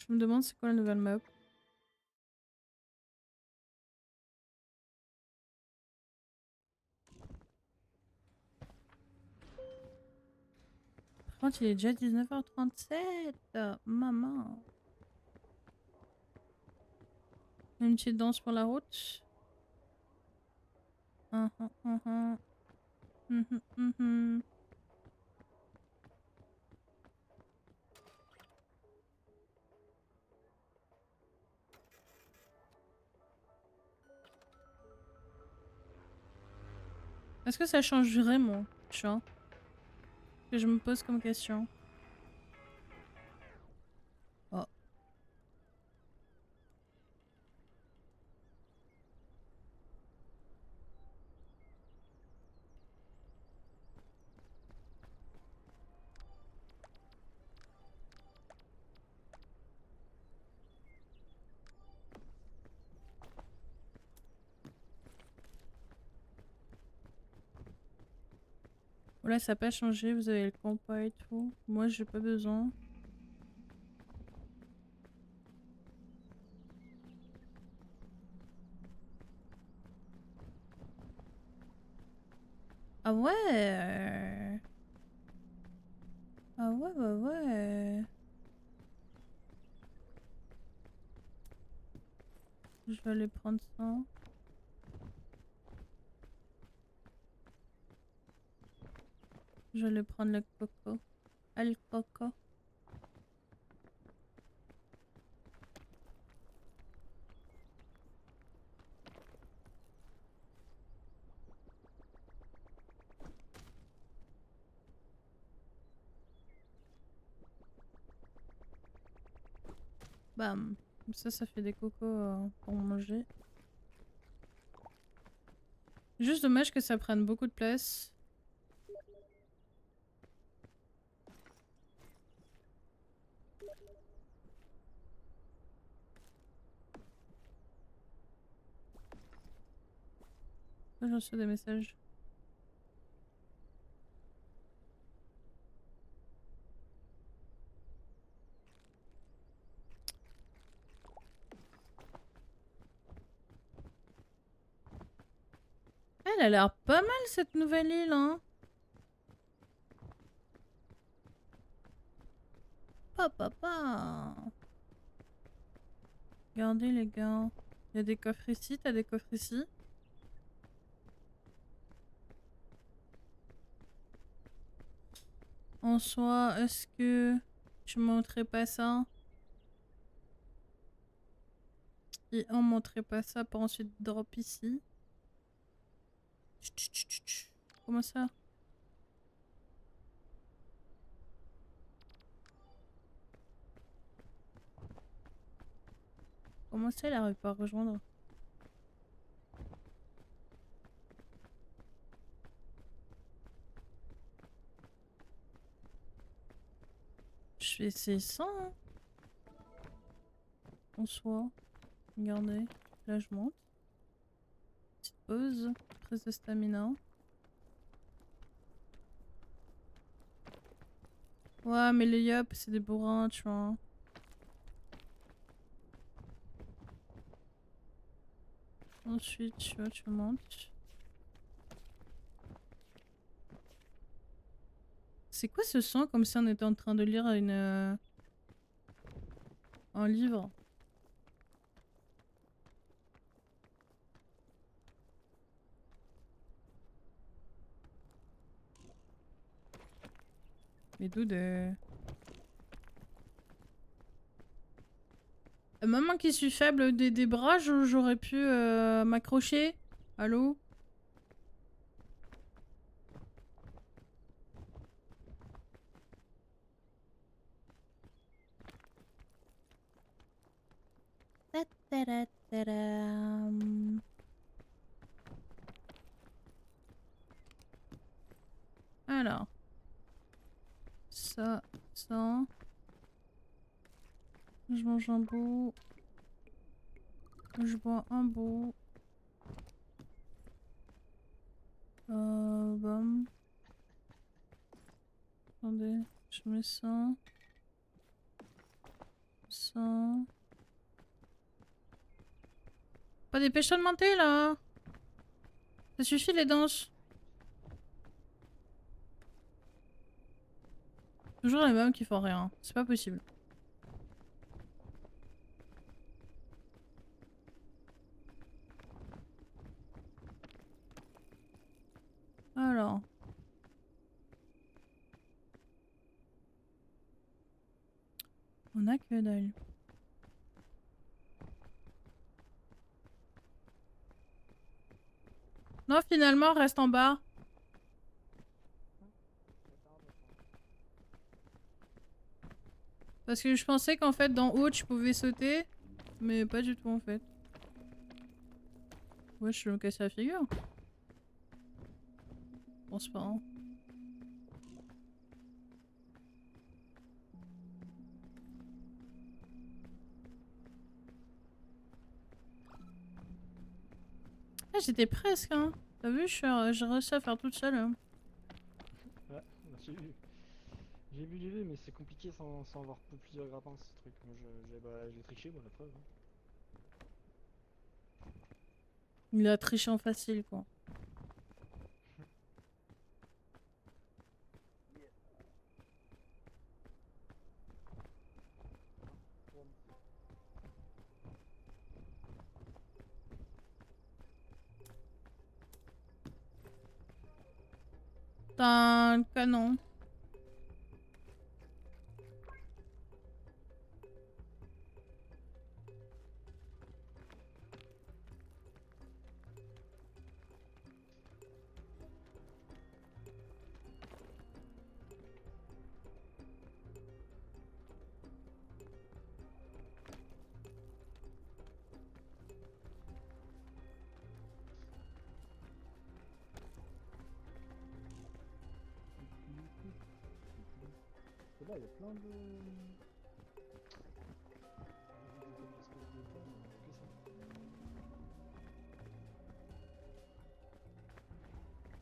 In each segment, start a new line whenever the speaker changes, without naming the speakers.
Je me demande c'est quoi la nouvelle map. Par contre, il est déjà 19h37. Maman. Une petite danse pour la route. Uhum, uhum. Mhm, mhm. Est-ce que ça change vraiment, tu vois, que je me pose comme question. Oh. Voilà, ça n'a pas changé, vous avez le compas et tout. Moi, j'ai pas besoin. Ah ouais. Ah ouais, ouais, ouais. Je vais aller prendre ça. Je vais aller prendre le coco. Ah, le coco. Bam. Comme ça fait des cocos pour manger. Juste dommage que ça prenne beaucoup de place. J'ai reçu des messages. Elle a l'air pas mal cette nouvelle île, hein. Papa. Regardez les gars. Il y a des coffres ici, t'as des coffres ici. En soi, est-ce que tu montrais pas ça? Et on montrait pas ça pour ensuite drop ici. Chut, chut, chut, chut. Comment ça? Comment ça, elle arrive pas à rejoindre? Je vais essayer ça, hein. En soi. Regardez. Là, je monte. Petite pause. Prise de stamina. Ouais, mais les yop, c'est des bourrins, tu vois. Ensuite, tu vois, tu montes. C'est quoi ce son comme si on était en train de lire un livre? Mais d'où de... Maman qui suis faible des bras, j'aurais pu m'accrocher. Allô? Ta-ta-ra-ta-ram. Alors, ça, ça. Je mange un bout. Je bois un bout. Bam. Attendez, je mets ça. Ça. Pas dépêche-toi de monter là. Ça suffit les danses. Toujours les mêmes qui font rien. C'est pas possible. Alors. On a que dalle. Non, finalement, reste en bas. Parce que je pensais qu'en fait, d'en haut, je pouvais sauter. Mais pas du tout, en fait. Ouais, je me casse la figure. Bon, c'est pas grave. Ah, j'étais presque, hein. T'as vu, j'ai réussi à faire toute seule. Hein.
Ouais, j'ai vu, mais c'est compliqué sans avoir plusieurs grappins ce truc. Moi j'ai triché, moi la preuve. Hein.
Il a triché en facile, quoi. T'as un canon.
Et là, il y a plein de. Espèces de thèmes, que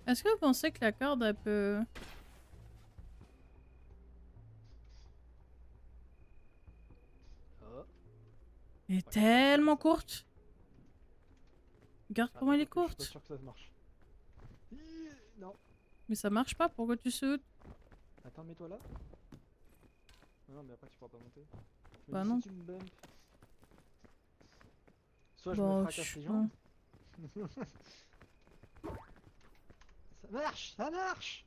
ça.
Est-ce que vous pensez que la corde, elle peut...
Oh,
Elle est
ouais, c'est pas
tellement
ça marche.
courte. Regarde comment
Attends,
elle est
quoique, je suis pas
courte.
sûr que ça marche. Non.
Mais ça marche pas, pourquoi tu sautes?
Attends, mets-toi là. Non, mais après tu pourras pas monter. Je me
Bah
dis, si
non.
tu me bump, soit je me
Bah,
fracasse les jambes. Ça marche, ça marche.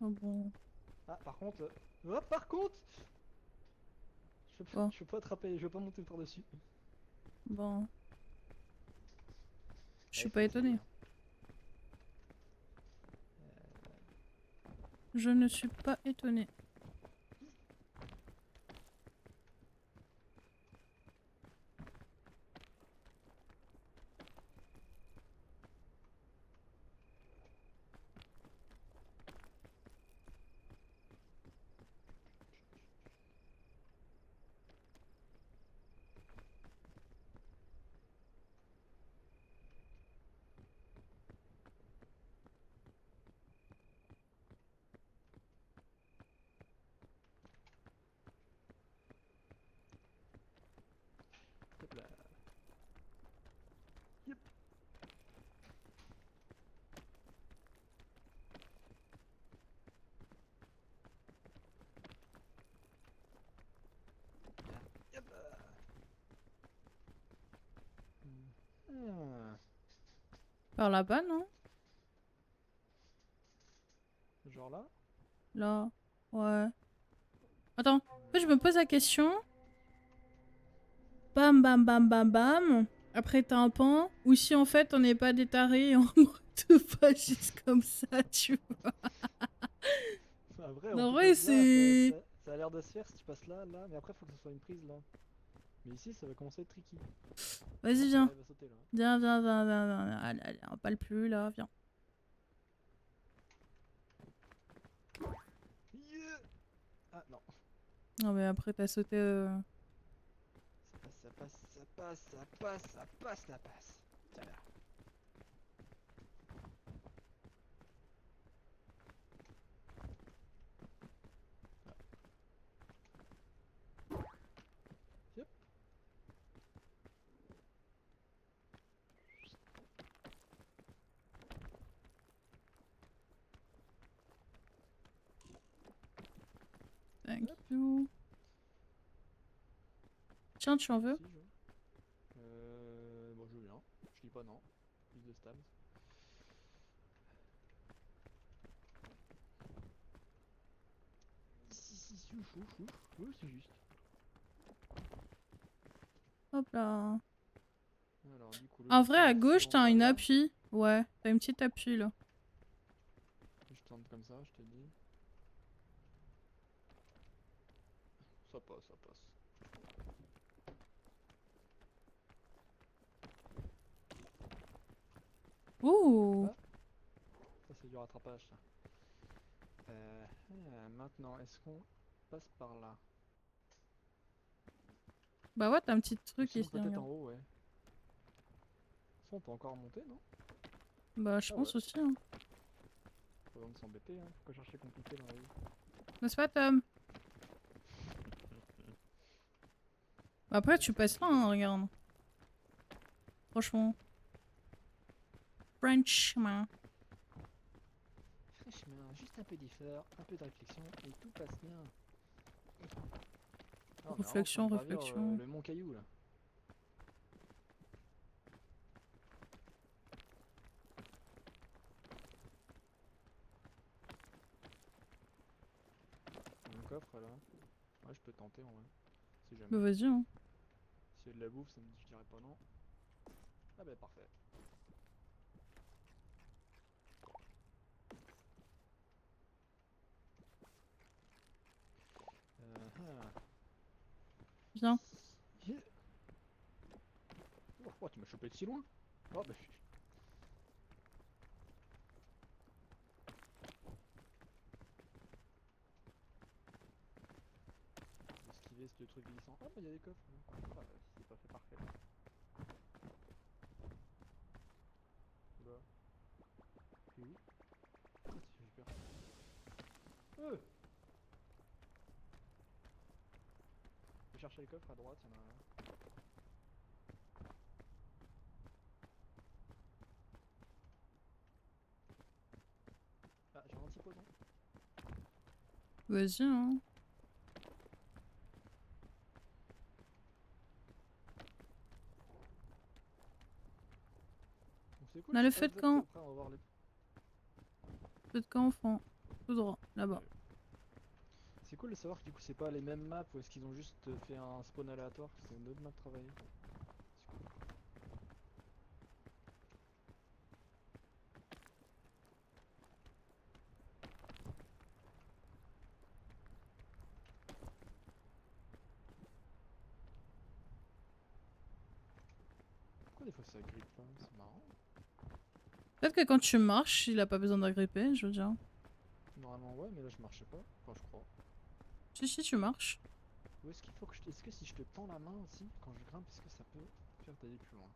Ah bon.
Ah, par contre, par contre,
Bon.
je peux pas attraper, je peux pas monter par-dessus.
Bon. Je suis
Il
pas
faut essayer.
étonnée.
Hein.
Je ne suis pas étonnée.
Hop là. Yep. Yep. Ah.
Par là-bas, non?
Genre là.
Là. Ouais. Attends. En fait, je me pose la question. Bam, bam, bam, bam, bam. Après, t'as un pan. Ou si en fait, on n'est pas des tarés et on te pas juste comme ça, tu vois.
Après, on
En
peut
vrai,
passer là,
c'est...
ça a l'air de se faire si tu passes là, là, mais après, faut que ce soit une prise là. Mais ici, ça va commencer à être tricky.
Vas-y,
Hop,
viens.
là, il va sauter là.
Viens, viens, viens, viens, viens. Allez, allez, on parle plus, là, viens.
Yeah. Ah non.
Non, mais après, t'as sauté...
Ça passe, ça passe, ça passe, ça passe, ça passe, ça passe. Tiens là.
Thank you. Tiens, tu en veux?
Si, bon, je veux bien. Je dis pas non. Plus de stabs. Si, ouf. Oui, c'est juste.
Hop là.
Alors, du coup,
En vrai, à
logiquement, si
gauche,
on
t'as
va
une
là,
appui. Ouais, t'as une petite appui là.
je tente comme ça, je te dis. Ça passe.
Ouh.
Ah, ça c'est du rattrapage ça. Maintenant, est-ce qu'on passe par là?
Bah ouais, t'as un petit
Ou
truc
sinon
ici,
peut-être en
regarde.
haut, ouais. Ça, on peut encore monter, non?
Bah, je
Ah ouais.
pense aussi. Hein.
Pas besoin de s'embêter, hein. Pourquoi chercher compliqué dans la vie?
N'est-ce pas, Tom? Bah après, tu passes là, hein, regarde. Franchement. Frenchman.
Franchement, juste un peu d'effort, un peu de réflexion, et tout passe bien. Ah, on est vraiment en train
Réflexion,
de gravir
réflexion.
le mont Caillou là. Il y a un coffre là. Ouais, je peux tenter en vrai. Si
Bah
jamais.
vas-y, hein.
S'il y a de la bouffe, je dirais pas non. Ah bah parfait. Ah.
Viens.
Yeah. Oh, tu m'as chopé de si loin. Oh bah esquiver ce truc glissant. Ah bah il y a des coffres. Ah bah c'est pas fait parfait. Oula. C'est où? Ah si j'ai peur. Je vais chercher les coffres à droite, il y en a un. Ah j'ai un antipoison.
Vas-y, hein.
Donc c'est cool,
On a
je
le
sais pas
feu de
exactement.
camp.
Après on va voir les.
Feu de camp au fond. Tout droit, là-bas.
C'est cool de savoir que du coup c'est pas les mêmes maps ou est-ce qu'ils ont juste fait un spawn aléatoire, c'est une autre map travaillée. C'est cool. Pourquoi des fois ça grippe pas? C'est marrant.
Peut-être que quand tu marches, il a pas besoin d'agripper, je veux dire.
Normalement ouais, mais là je marchais pas. Enfin je crois.
Si, tu marches.
Ou est-ce qu'il faut que je... Est-ce que si je te tends la main aussi quand je grimpe, est-ce que ça peut faire d'aller plus loin?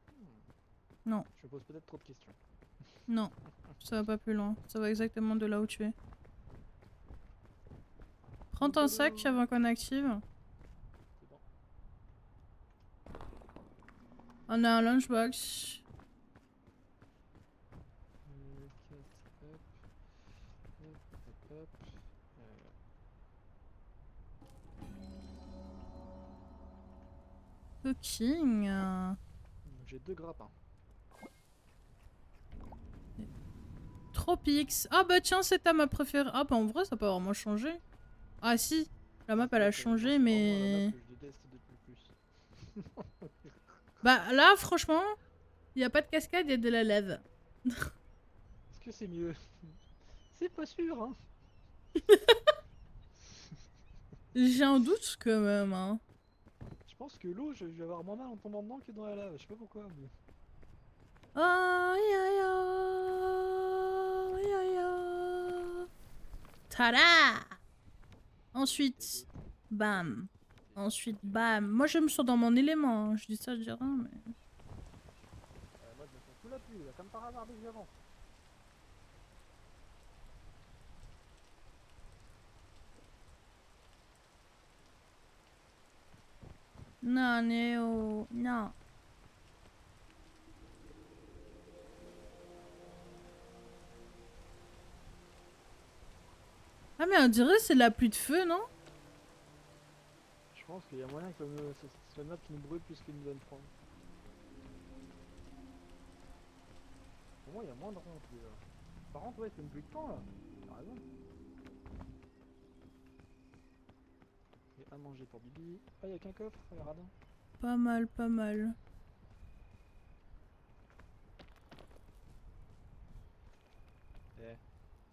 Non,
Je me pose peut-être trop de questions.
non. Ça va pas plus loin. Ça va exactement de là où tu es. Prends ton sac avant qu'on active.
C'est bon.
On a un lunchbox.
4, hop, hop.
Cooking.
J'ai 2 grappins.
Tropix. Ah bah tiens, c'est ta map préférée. Ah bah en vrai, ça peut vraiment changer. Ah si, la map elle a changé,
C'est vraiment la map
mais...
que je déteste depuis le plus.
Bah là, franchement, il y a pas de cascade, il y a de la lave.
Est-ce que c'est mieux? C'est pas sûr, hein.
J'ai un doute quand même, hein.
Je pense que l'eau, je vais avoir moins mal en tombant dedans que dans la lave. Je sais pas pourquoi, mais...
Aïe aïe aïe aïe aïe. Tada! Ensuite, bam. Ensuite, bam. Moi, je me sens dans mon élément. Hein. Je dis ça, je dis rien, mais...
Moi, je me sens sous la pluie, là, comme par hasard, dès que j'avance.
Non, Néo. Non. Ah, mais on dirait c'est la pluie de feu, non?
parce qu'il y a moyen que ce soit une map qui nous brûle plus qu'il nous donne froid. Pour moi, il y a moins de ronds déjà. Par contre, ouais, c'est une pluie de temps là. T'as raison. Et à manger pour Bibi. Ah, y'a qu'un coffre, y'a radin.
Pas mal, pas mal.
Eh.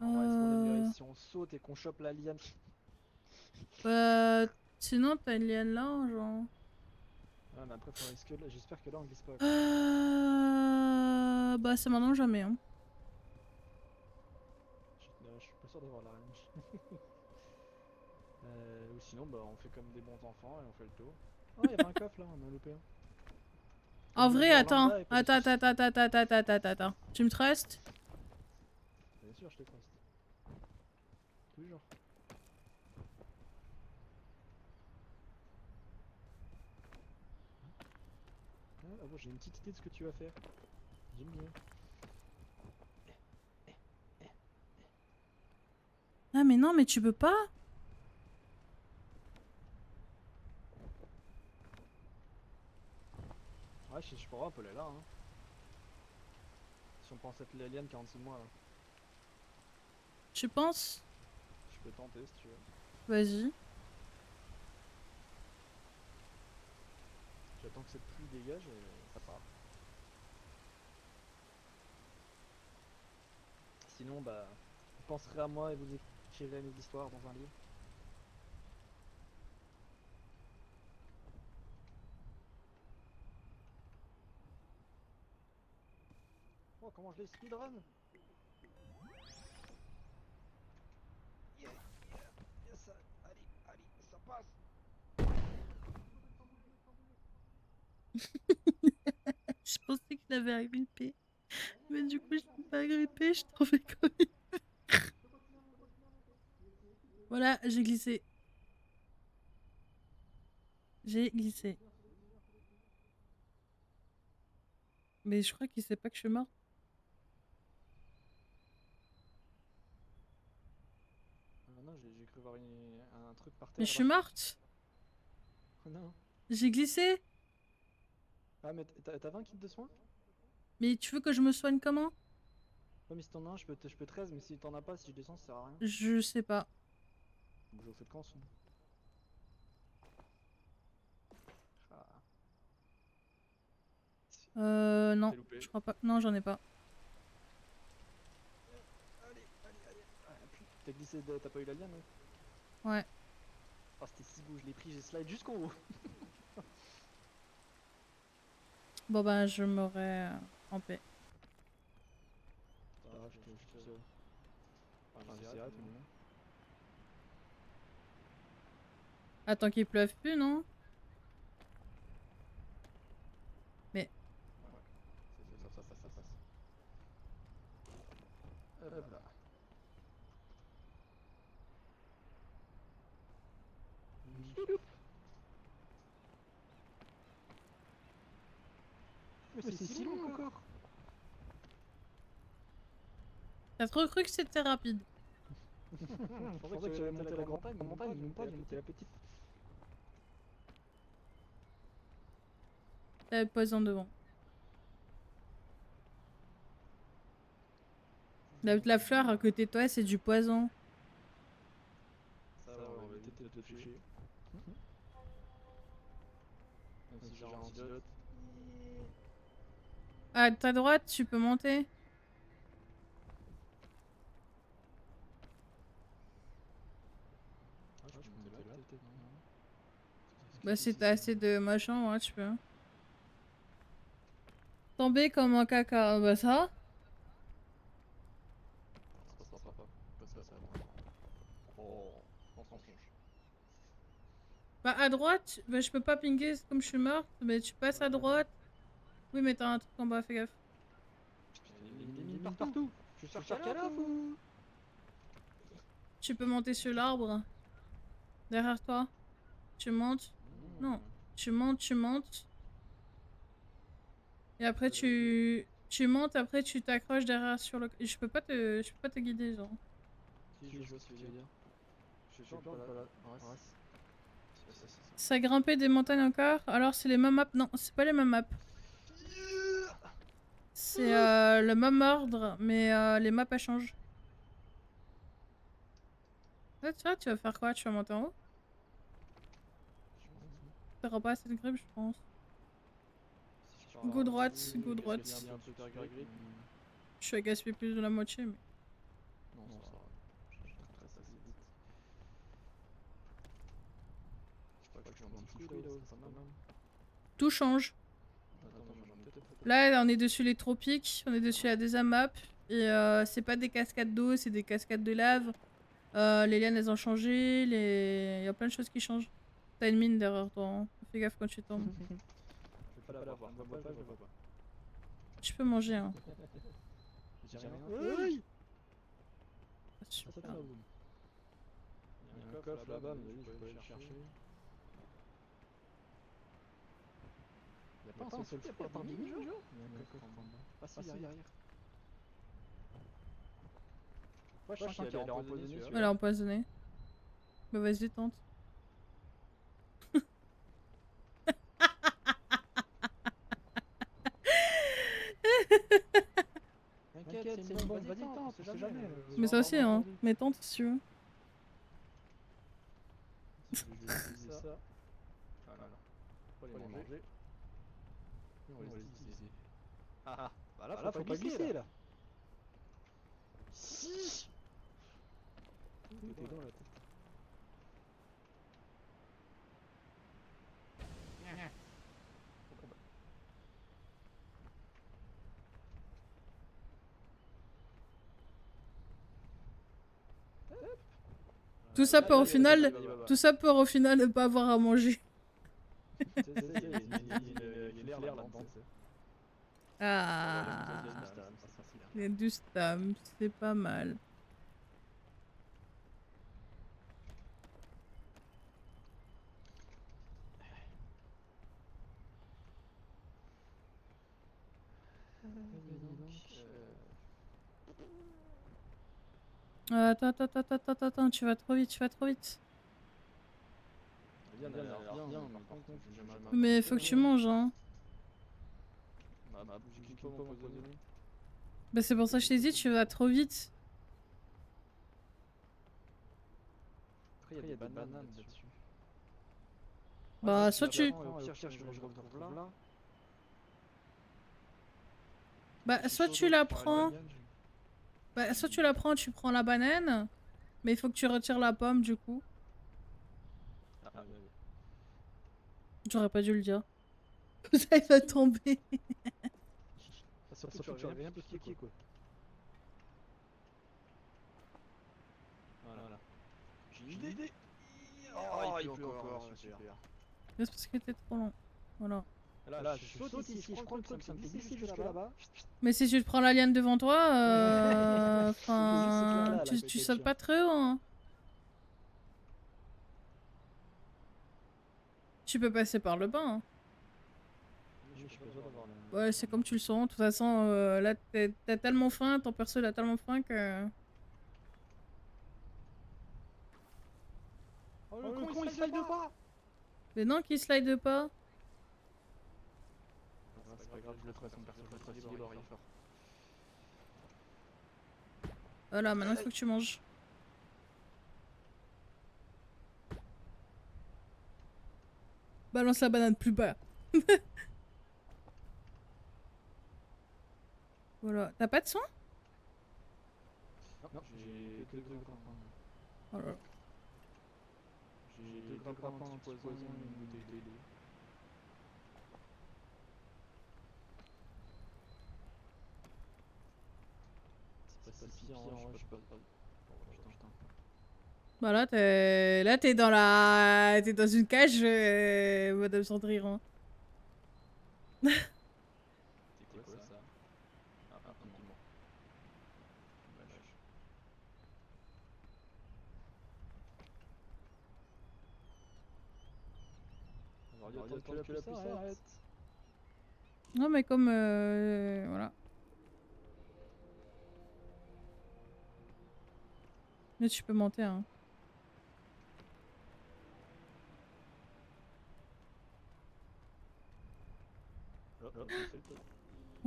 En vrai, est-ce qu'on est mieux
Euh...
si on saute et qu'on chope la liane?
Bah... Sinon, t'as une liane là, genre...
Ouais, mais après, faut risquer. J'espère que là, on glisse pas.
Bah, c'est maintenant ou jamais, hein.
Je suis pas sûr d'avoir la range. Ou sinon, bah, on fait comme des bons enfants et on fait le tour. Ah, y'avait un coffre là, on a loupé un.
En vrai, attends.
Lambda et pas des
Attends,
soucis.
attends, attends, attends, attends, attends, attends. Tu me trustes?
Bien sûr, je te trust. Toujours. Ah bon, j'ai une petite idée de ce que tu vas faire. J'aime bien.
Ah, mais non, mais tu peux pas?
Ouais, je pourrais, on peut aller là. Hein. Si on pense être l'alien qui est en dessous de moi là.
Tu penses?
Je peux tenter si tu veux.
Vas-y.
J'attends que cette pluie dégage et ça part. Sinon, bah, vous penserez à moi et vous écrirez mes histoires dans un livre. Oh, comment je l'ai speedrun? Yeah, yeah, yes, allez, allez, ça passe.
Je pensais qu'il avait agrippé. Mais du coup, je l'ai pas agrippé, je t'en fais quand même. Voilà, j'ai glissé. J'ai glissé. Mais je crois qu'il sait pas que je suis morte.
Non, j'ai cru voir un truc par
Mais
terre
je
là.
suis morte.
Oh non.
J'ai glissé.
Ah, mais t'as 20 kits de soins?
Mais tu veux que je me soigne comment?
Ouais, mais si t'en as un, je peux 13, mais si t'en as pas, si je descends, ça sert à rien.
Je sais pas.
Donc je vous fais de camp son. Ah.
Non.
T'es loupé.
Je crois pas. Non, j'en ai pas.
Allez, allez, allez. Ah, puis, t'as glissé, t'as pas eu la liane?
Ouais.
Ah, c'était si beau, je l'ai pris, j'ai slide jusqu'en haut.
Bon bah, je m'aurais en paix.
Ah, je te. Enfin, j'essaierai tout le monde.
Attends qu'il pleuve plus, non? Mais...
Ouais, ça passe, ça passe. Hop là. Mais c'est si long encore.
T'as trop cru que c'était rapide.
Je pensais que j'avais monté la grande montagne, j'ai monté la petite.
T'avais le poison devant. La fleur à côté de toi, c'est du poison.
Ça va, on va éviter de te toucher. Même si j'ai un antidote.
À ta droite, tu peux monter.
Ah, je peux monter là, peut-être, non?
Bah si t'as assez de machin, ouais, tu peux. Tomber comme un caca, bah ça.
Ça passera pas. Pas ça. Oh, on s'en songe.
Bah à droite, bah je peux pas pinguer comme je suis morte, mais tu passes à droite. Oui, mais t'as un truc en bas, fais gaffe.
Putain, il y a des mines partout. Je suis sur Call of ou...
Tu peux monter sur l'arbre. Derrière toi. Tu montes. Non. Tu montes. Et après tu montes, après tu t'accroches derrière sur le... Je peux pas te guider, genre.
Si, je vois ce que tu veux dire. Je suis pas là. Ouais,
Ça a grimpé des montagnes encore. Alors c'est les mêmes maps. Non, c'est pas les mêmes maps. C'est le même ordre, mais les maps elles changent. Là, tu vas faire quoi? Tu vas monter en haut? T'auras pas assez de grip, je pense. Go droite, go droite. Je suis à gaspiller plus de la moitié, mais.
Non, ça va. Je trace assez vite. Je crois que je suis un petit fruit là-haut, c'est pas mal.
Tout change.
Attends, j'en ai peut-être.
Là, on est dessus les tropiques, on est dessus la deuxième map. Et c'est pas des cascades d'eau, c'est des cascades de lave. Les lianes, elles ont changé. Il y a plein de choses qui changent. T'as une mine derrière toi, hein. Fais gaffe quand tu tombes.
Je vais pas la voir, je vois pas, je vois pas.
Tu peux manger, hein.
J'ai rien. Oui.
Super.
Il y a un coffre là-bas, mais je peux aller le chercher. Y'a pas un seul fruit à part des mines, genre? Il y a un coffre en bas. Ah si, derrière. Ouais, je sens qu'il a l'air empoisonné celui-là.
Elle est empoisonnée. Bah vas-y, tente.
T'inquiète, c'est une bonne, vas-y tente, on sait jamais.
Mais ça aussi, hein. Mais tente si tu veux.
Je vais utiliser ça. Voilà. Faut les manger. Et on va les utiliser. Ah, bah là, faut pas glisser là. Si. T'es dans la tête.
Tout ça pour au final ne pas avoir à manger.
Il y a l'air là-dedans.
Ah, il y a du stam, c'est pas mal. Attends, tu vas trop vite, tu vas trop vite. Mais faut que tu manges, hein. Bah c'est pour ça que je t'ai dit, tu vas trop vite.
Après, il y a des bananes là-dessus.
Bah soit tu... Bah soit tu la prends... Bah soit tu la prends, tu prends la banane. Mais il faut que tu retires la pomme du coup. J'aurais pas dû le dire. Ça il va tomber.
Surtout tu as rien piqué quoi. Voilà. J'ai une idée. Oh, il pleut encore, super.
C'est parce que t'es trop long. Voilà.
Là, je saute ici, je prends le truc, ça me fait glisser jusque là-bas.
Mais si tu te prends la liane devant toi, enfin, tu sautes pas très haut, hein. Tu peux passer par le bas, hein. Ouais, c'est comme tu le sens. De toute façon, là, t'as tellement faim, ton perso il a tellement faim que...
Oh, le con il slide pas.
Mais non, qu'il slide pas.
C'est pas grave, je le ferai son perso, je le ferai il est fort.
Voilà, maintenant il faut que tu manges. Balance la banane plus bas. Voilà. T'as pas de soin?
Non, j'ai que 2 grappins.
Oh là là.
J'ai 2 grappins anti-poison et une bouteille d'eau. C'est pas si pire, je peux pas.
Bah là, t'es dans la... T'es dans une cage, Madame Cendrillon.
C'est quoi ça? Ah, un piment. Dommage. Alors, il y a tant que la puce arrête.
Non, mais comme... voilà. Mais tu peux monter, hein.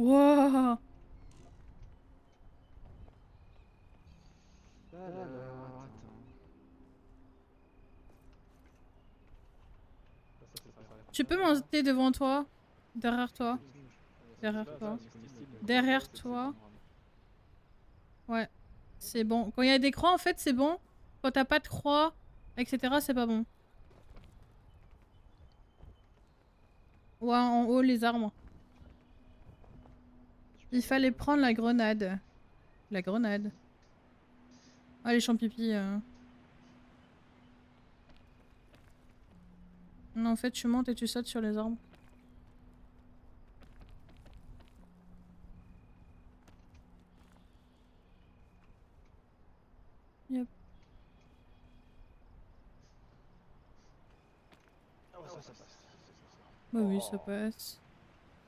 Wouah.
Alors, attends. Ça, c'est pas
Tu peux monter devant toi. Derrière toi. Derrière toi. Derrière toi. Ouais. C'est bon. Quand il y a des croix, en fait, c'est bon. Quand t'as pas de croix, etc., c'est pas bon. Ouais, en haut, les arbres. Il fallait prendre la grenade. La grenade. Ah, les champipi. Non, en fait, tu montes et tu sautes sur les arbres. Yep.
Ah ouais, ça passe.
Bah oui, ça passe.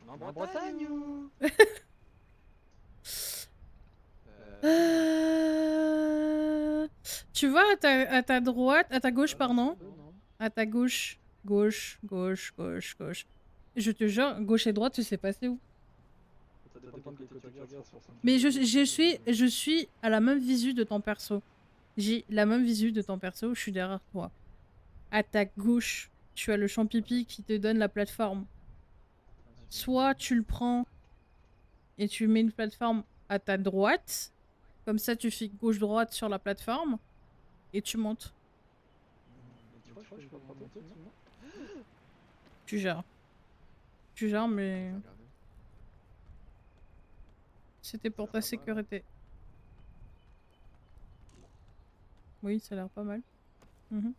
On est en Bretagne ou
Tu vois à ta droite, à ta gauche, pardon.
Non.
À ta gauche. Gauche, gauche, gauche, gauche. Je te jure, gauche et droite, tu sais pas c'est où.
Ça dépend de quel côté tu regardes sur son
Mais je suis à la même visu de ton perso. J'ai la même visu de ton perso, je suis derrière toi. À ta gauche, tu as le champipi qui te donne la plateforme. Soit tu le prends et tu mets une plateforme à ta droite. Comme ça, tu fais gauche-droite sur la plateforme. Et tu montes.
Tu crois que je peux pas monter dessus, non?
Tu gères. Tu gères, mais c'était pour ta sécurité. Oui, ça a l'air pas mal.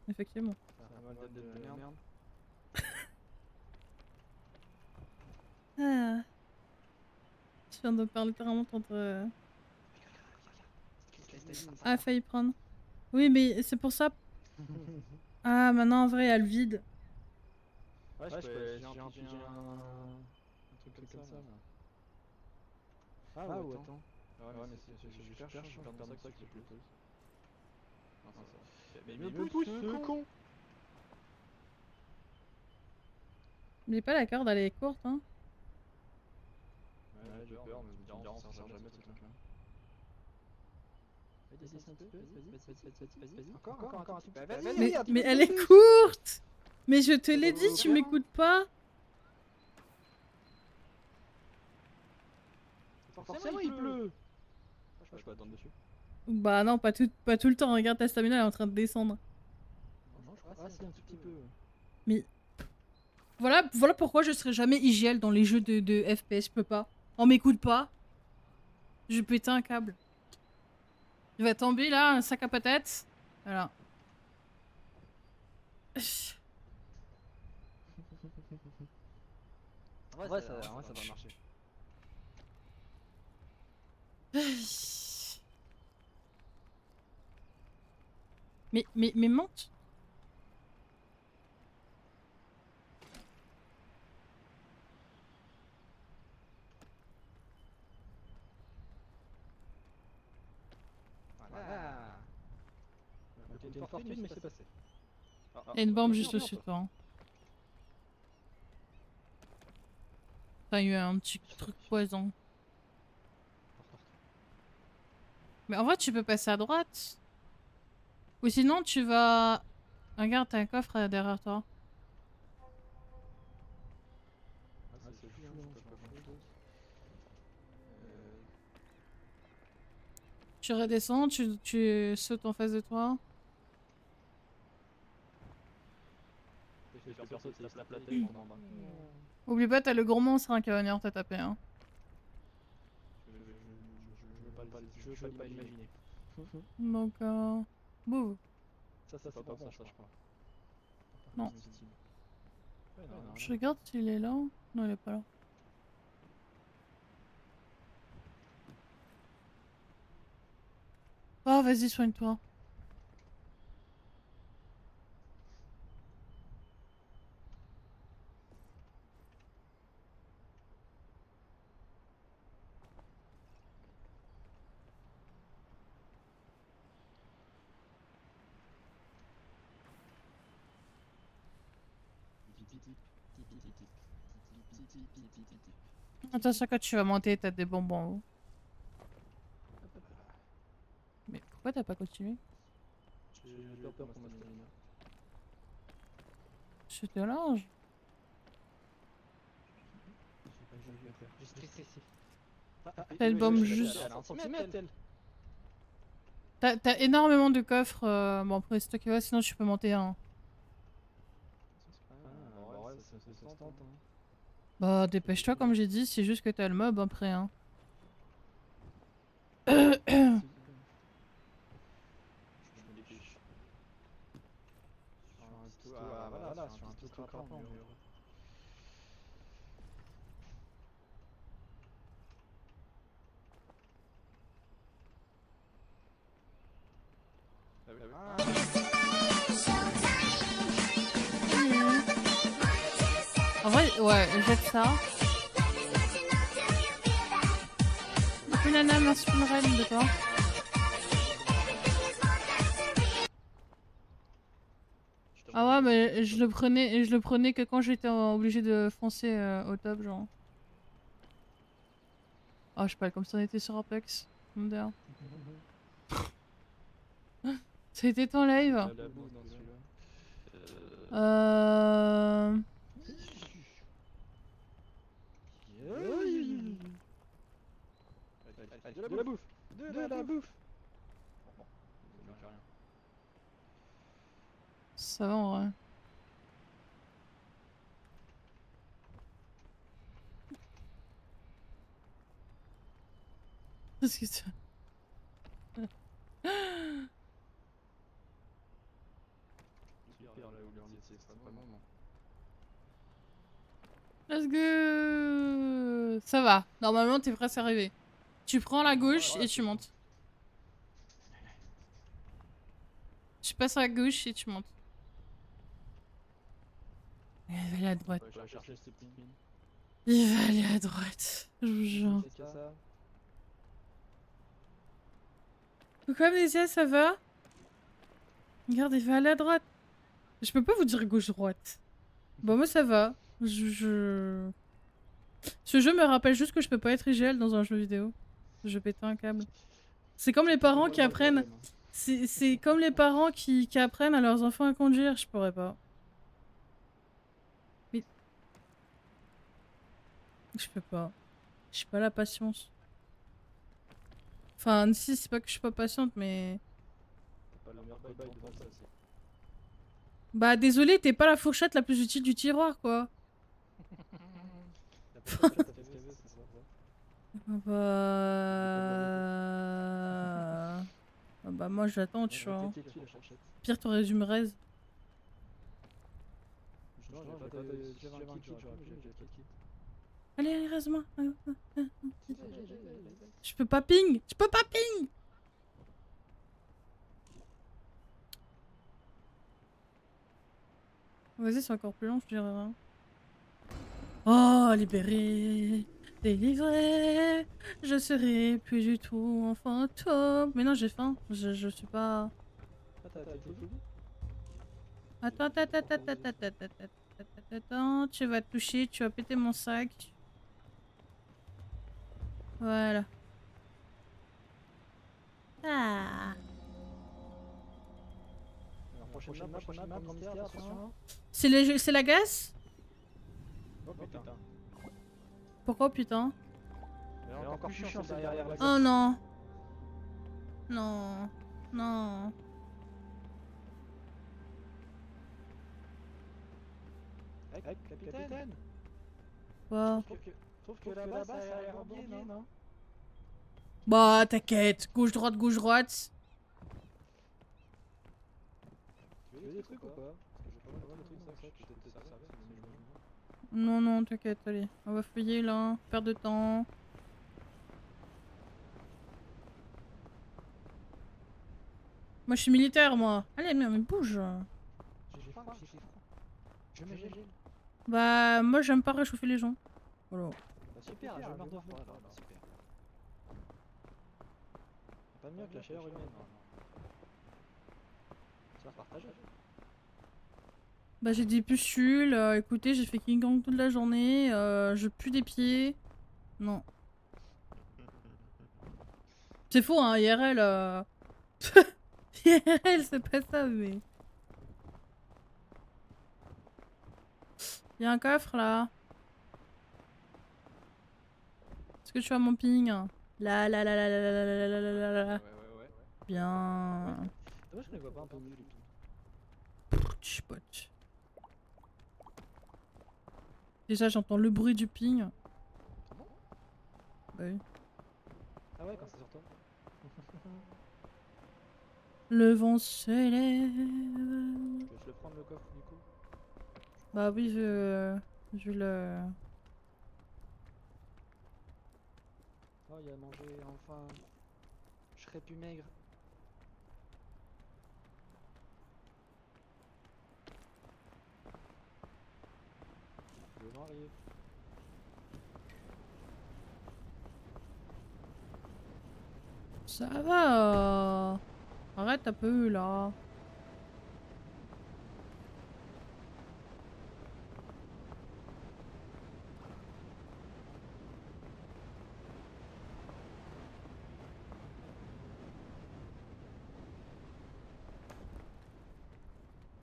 Effectivement.
Ça a pas mal d'aides de merde.
Ah. Je viens de parler littéralement contre... Ah, failli prendre. Oui, mais c'est pour ça. Ah, maintenant en vrai, il y a le vide.
Ouais, je peux j'ai un truc comme ça là. Ah ou attends. Ouais, mais c'est je perds je perds ça qui se plus. Non, ça va. Mais il me pousse ce con.
Mais pas la corde, elle est courte, hein.
Ouais, j'ai peur, mais je me dis, on s'en sert jamais de ce truc-là. Vas-y, descends un petit peu, vas-y. Encore un petit peu. Vas-y,
Mais elle est courte. Mais je te l'ai dit, tu m'écoutes pas.
Forcément, il pleut. Je peux attendre dessus.
Bah non, pas tout le temps. Regarde, ta stamina elle est en train de descendre.
Non, je crois. Ah, si, un tout petit peu.
Mais voilà pourquoi je serai jamais IGL dans les jeux de FPS. Je peux pas. On m'écoute pas. Je pète un câble. Il va tomber là, un sac à patates. Voilà.
Ouais, ça doit marcher.
Mais monte.
Voilà. C'était une fortune, mais c'est passé.
Il y a une bombe juste au-dessus de toi. Hein. T'as eu un petit truc poison. Mais en vrai, tu peux passer à droite. Ou sinon, tu vas... Regarde, t'as un coffre derrière toi.
Ah, c'est fou, hein, je peux pas grand-chose.
Tu redescends, tu sautes en face de toi.
Le perso, il se tape la tête en bas.
Oublie pas, t'as le gros monstre hein, qui va venir te taper. Hein.
Je veux pas l'imaginer.
Donc, boum.
Ça, c'est pas bon, ça, je crois.
Non.
Ouais, non,
Je regarde s'il est là. Non, il est pas là. Oh, vas-y, soigne-toi. Attention, quand tu vas monter, t'as des bonbons en haut. Mais pourquoi t'as pas continué?
J'ai peur pour ma stamina.
Je te linge.
J'ai stressé.
T'as une bombe juste.
Elle a 1 centimètre, elle.
T'as énormément de coffres. Bon, après, c'est toi qui vois, sinon tu peux monter un.
Ah, ouais, ça se tente, hein.
Bah, dépêche-toi, comme j'ai dit, c'est juste que t'as le mob après, hein.
Je me dépêche. Sur un pisto, ah voilà, sur un pisto crapant, mur. Ah,
En vrai, ouais, jette ça. Nana, merci pour le raid de toi. Ah ouais, mais je le prenais que quand j'étais obligé de foncer au top, genre. Ah, je sais pas, comme ça on était sur Apex. D'ailleurs. Ça a été ton live?
la boue dans celui-là.
Euh...
Allez, de la bouffe. De la bouffe. Bon, ça ne fait rien.
Ça va en vrai. Qu'est-ce que tu...
Super là où l'unité, c'est pas bon.
Let's go. Ça va. Normalement, t'es presque arrivé. Tu prends la gauche et tu montes. Tu passes à la gauche et tu montes. Il va aller à droite.
Je vais chercher cette petite mine.
Il va aller à droite. Je vous jure.
C'est ça.
Coucou Amnésia, ça va? Regarde, il va aller à droite. Je peux pas vous dire gauche-droite. Bon, moi ça va. Ce jeu me rappelle juste que je peux pas être IGL dans un jeu vidéo. Je pète un câble. C'est comme les parents qui apprennent... C'est comme les parents qui apprennent à leurs enfants à conduire. Je pourrais pas. Mais... Je peux pas. J'ai pas la patience. Enfin, si, c'est pas que je suis pas patiente, mais...
Pas le meilleur cobaye devant ça, c'est...
Bah, désolé, t'es pas la fourchette la plus utile du tiroir, quoi. Bah... Ah bah moi j'attends, tu vois. Pire, t'aurais dû me raise. Allez, allez, raise-moi. Je peux pas ping. Je peux pas ping. Vas-y, c'est encore plus long, je dirais rien. Oh, libéré, délivré, je serai plus du tout un fantôme. Mais non, j'ai faim, je suis pas... Attends, attends, tu vas toucher, tu vas péter mon sac. Voilà. Ah.
Prochaine map, attention.
C'est la glace?
Oh putain.
Pourquoi putain?
Elle est encore plus chiant derrière la
Oh non. Non. Non.
Hey, capitaine.
Quoi?
Trouve que là-bas, ça a l'air rempli, non?
Bah t'inquiète, gauche-droite, gauche-droite.
Tu veux des trucs ou pas? Parce que j'ai pas mal de trucs dans ça, peut-être te servir, mais je me...
Non, non, t'inquiète, allez. On va fouiller là, perdre de temps. Moi je suis militaire, moi. Allez, mais bouge.
J'ai faim. Je me gèle.
Bah, moi j'aime pas réchauffer les gens. Voilà.
Bah super, je meurs de froid alors, super. Pas mieux que la chaleur humaine. Ça va partager.
Bah j'ai des pustules, écoutez, j'ai fait King Kong toute la journée, je pue des pieds. Non. C'est faux, hein, IRL. IRL, c'est pas ça, mais. Y'a un coffre là. Est-ce que tu vois mon ping? Là, là, là, là, là, là, là, là, là, là, là, là.
Ouais.
Bien.
Dommage qu'on les voit pas un peu mieux les pings.
Poch. Déjà, j'entends le bruit du ping.
Ah bon?
Bah oui.
Ah ouais, quand c'est sur toi.
Le vent se lève.
Je te laisse le prendre le coffre du coup.
Bah oui, je le.
Oh, il a mangé enfin. Je serais plus maigre. Le vent arrive.
Ça va. Arrête un peu là.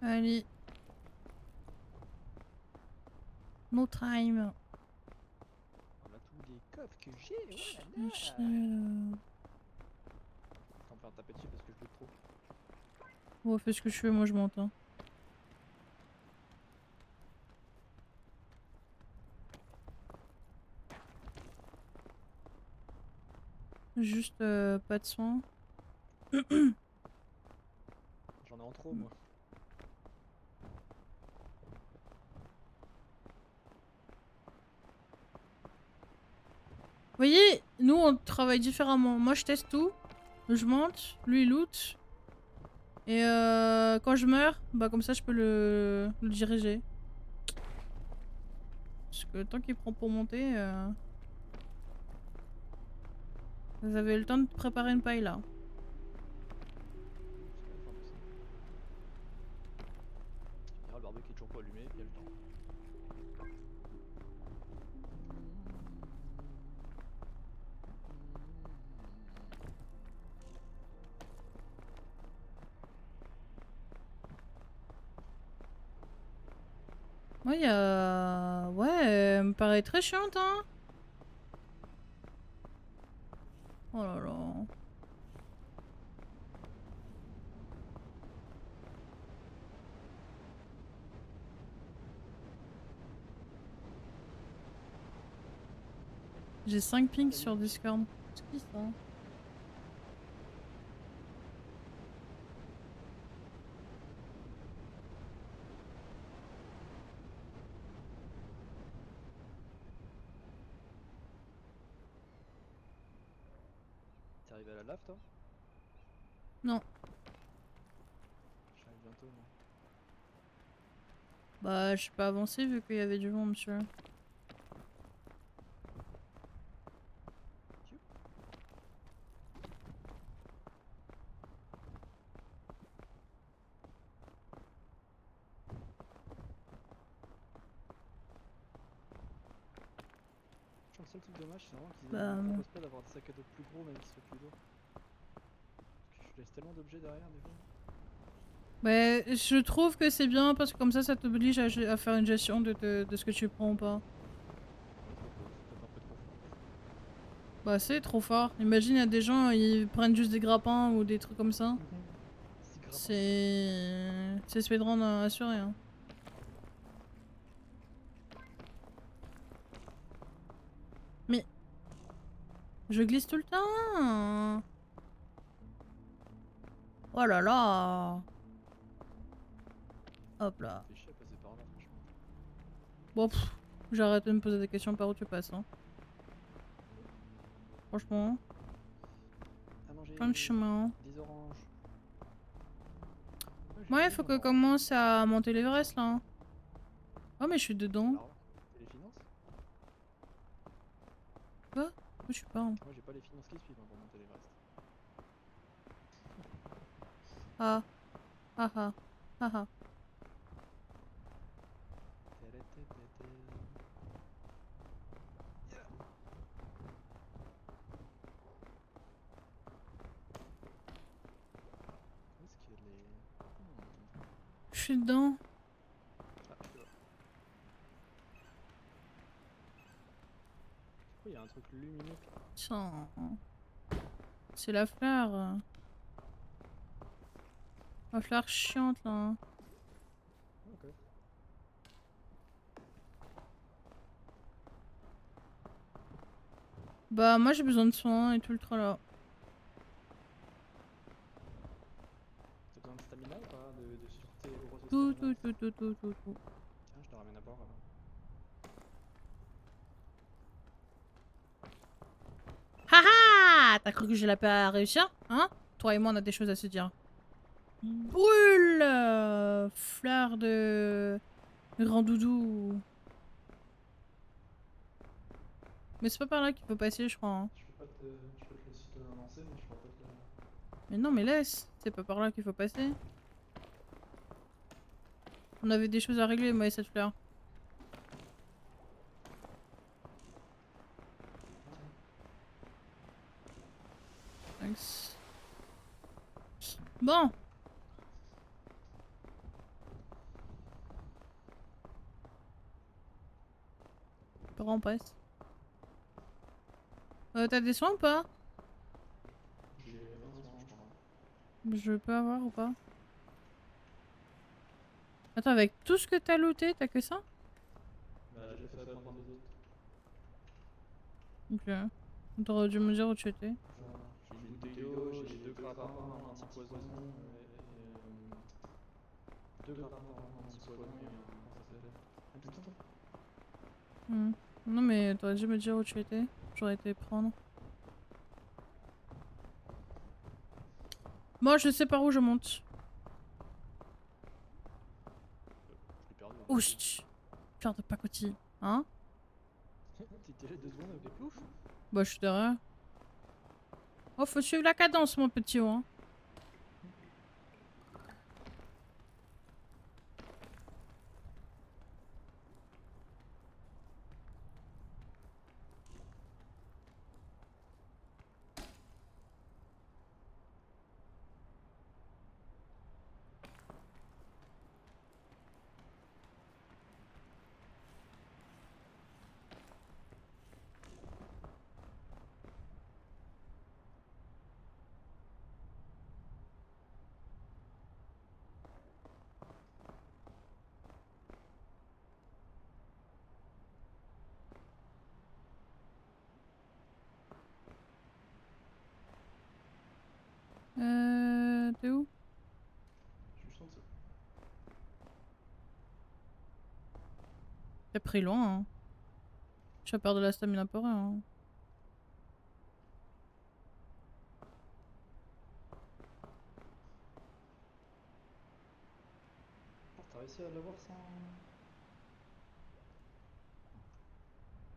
Allez. No time.
On a tous les coffres que j'ai. Oh là
Chercher,
là. Attends, me faire taper dessus parce que je doute trop.
Oh, fais ce que tu veux, moi je m'entends. Juste pas de soin.
J'en ai en trop moi.
Vous voyez, nous on travaille différemment. Moi je teste tout, je monte, lui il loot. Et quand je meurs, bah comme ça je peux le diriger. Parce que tant qu'il prend pour monter, vous avez le temps de préparer une paille là.
C'est pas enfin possible. Tu me diras, le barbecue est toujours pas allumé, il y a le temps.
Ouais, il y a... Ouais, elle me paraît très chiante, hein. Oh là là. J'ai 5 pings sur Discord. C'est qui ça?
T'es arrivé à la lave toi?
Non.
J'arrive bientôt moi.
Bah, je suis pas avancé vu qu'il y avait du monde, monsieur.
Je pense que le seul truc dommage c'est vraiment qu'ils
Bah,
ne proposent pas d'avoir des sacs à dos plus gros même s'ils soient plus lourds. Parce que je laisse tellement d'objets derrière des fois.
bah, je trouve que c'est bien parce que comme ça t'oblige à faire une gestion de ce que tu prends ou pas.
Ouais, c'est peut-être un peu trop fort.
Bah, c'est trop fort. Imagine, il y a des gens, ils prennent juste des grappins ou des trucs comme ça.
6 grappins.
C'est speedrun assuré, hein. Mais... Je glisse tout le temps. Oh là là. Hop là.
Fais chier à passer par là franchement.
Bon, j'arrête de me poser des questions par où tu passes, hein. Franchement,
À manger.
franchement.
Des oranges.
Ouais, il faut que commence à monter l'Everest, là. Hein. Oh, mais je suis dedans.
Alors là, t'as les finances?
Quoi? Où tu parles?
Moi j'ai pas les finances qui suivent hein, pour monter l'Everest.
Ah. Ah ah. Ah ah. Je suis dedans.
Ah, je suis là. Pourquoi il y a un truc lumineux?
Tiens. C'est la fleur. La fleur chiante là.
Ok.
Bah moi j'ai besoin de soins et tout le tralala.
T'as besoin de stamina ou pas? De sûreté, grosse
Tout,
stamina?
tout.
Tiens, je te ramène à bord alors.
Haha! T'as cru que j'allais pas réussir? Hein? Toi et moi on a des choses à se dire. Brûle! Fleur de... Grand doudou. Mais c'est pas par là qu'il faut passer je crois. Hein.
Je peux te laisser te lancer, mais je pourrais pas te le...
Mais non mais laisse. C'est pas par là qu'il faut passer. On avait des choses à régler moi et cette fleur. Thanks. Bon. Par où on passe? T'as des soins ou pas?
J'ai 20 soins, je crois.
Je peux avoir ou pas? Attends, avec tout ce que t'as looté, t'as que ça?
Bah, j'ai fait prendre des autres.
Ok. T'aurais dû me dire où tu étais.
Genre, j'ai une bouteille d'eau, j'ai 2 grappins, un anti-poison, et 2 grappins, un anti-poison et un... Comment ça s'appelle? Un bouton.
Hmm. Non mais t'aurais dû me dire où tu étais. J'aurais été prendre. Moi je sais par où je monte.
Je l'ai perdu.
Oust! Fleur de pacotille. Hein?
T'étais là 2 secondes avec des ploufs?
Bah je suis derrière. Oh faut suivre la cadence mon petit hein. T'es où?
Je suis juste en dessous.
T'as pris loin hein. Tu vas perdre de la stamina pour rien hein.
Oh, t'as réussi à l'avoir sans...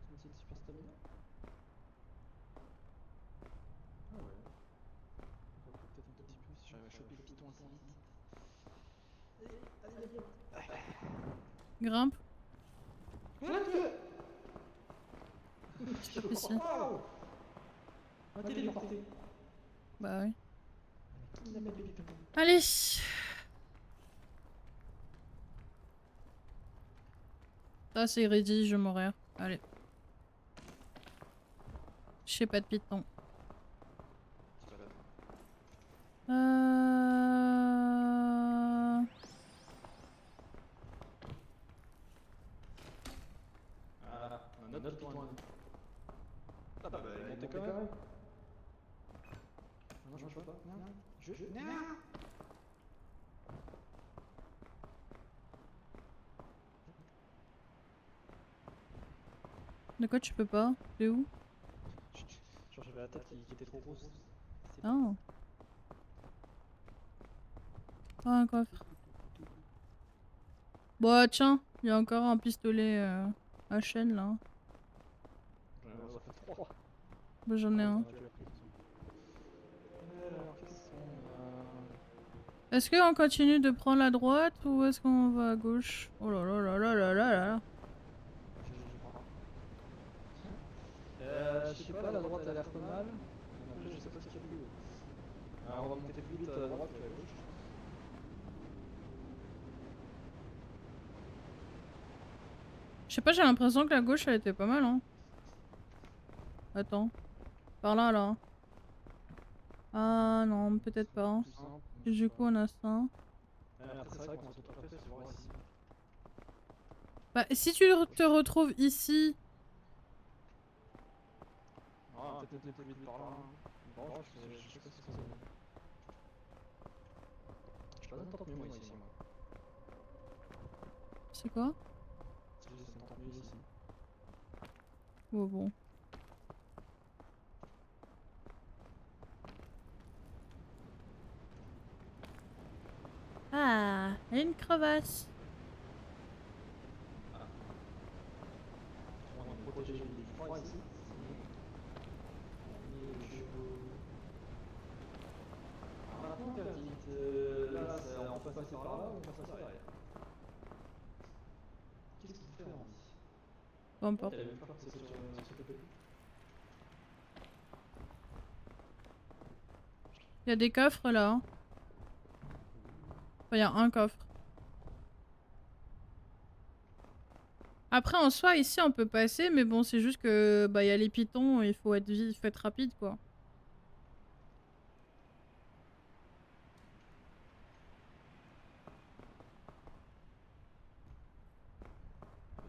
Sans cette super stamina? Ah ouais. On va peut-être un petit peu si j'arrive à choper le piton assez vite. Allez,
Grimpe.
Je
Stop ici.
Waouh! On m'a téléporté.
Bah oui.
Kidnappé du piton.
Allez! Ça c'est ready, je vais mourir. Allez. Je sais pas de piton.
C'est pas la peine. Ah, on a un autre piton à nous. Ah bah il est monté quand même. Non, je peux pas. Non. Non.
De quoi tu peux pas? T'es où?
Genre j'avais la tête qui était trop grosse.
Oh. Oh, un coffre. Bon, tiens, il y a encore un pistolet à chaîne là.
Ça fait 3.
Bah, j'en ai un.
Alors, qu'est-ce qu'on a?
Est-ce qu'on continue de prendre la droite ou est-ce qu'on va à gauche? Oh là là là là là là là.
Je crois. Je sais pas, la droite a l'air pas mal. Mais après, je sais pas ce qu'il y a plus haut. Alors, on va monter plus vite à droite qu'à gauche.
Je sais pas, j'ai l'impression que la gauche elle était pas mal, hein. Attends. Par là, là. Ah non, peut-être pas. Hein.
Plus simple,
Et
je sais
du
pas.
coup, on a ça.
Après, c'est vrai qu'on se retrouve après, c'est voir ici.
Bah, si tu te retrouves ici.
Ah, peut-être plus vite par là. Hein. Bon, je sais pas si ça va. Je passe un temps mieux moi ici, moi.
C'est quoi?
Si je descends un temps mieux ici.
Oh bon. Ah, il y a une crevasse.
Ah. On est protégé du froid ici. Maintenant, interdite. Là, on peut passer par là ou on passe par derrière. Qu'est-ce qu'il fait, Randy?
Peu importe.
Elle a même pas passé sur ce côté.
Il y a des coffres là. Hein. Enfin, il y a un coffre. Après, en soi, ici, on peut passer, mais bon, c'est juste que bah, y a les pitons, il faut être vite, faut être rapide, quoi.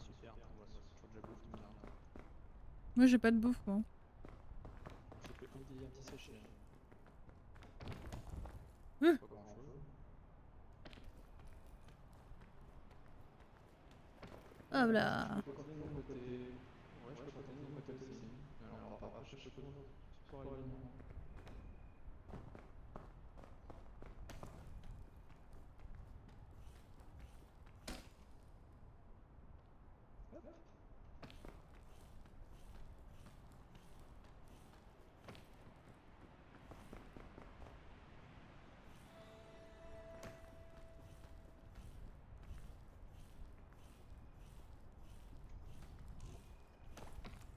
Super, on va se toujours de la bouffe, tout le monde.
Moi, j'ai pas de bouffe, moi.
J'ai fait un petit sachet.
Hum.
Pas grand chose.
Hop là.
Je peux continuer de mon côté. Ouais, je peux continuer de mon côté aussi. Alors, on va pas chercher trop sur l'alignement.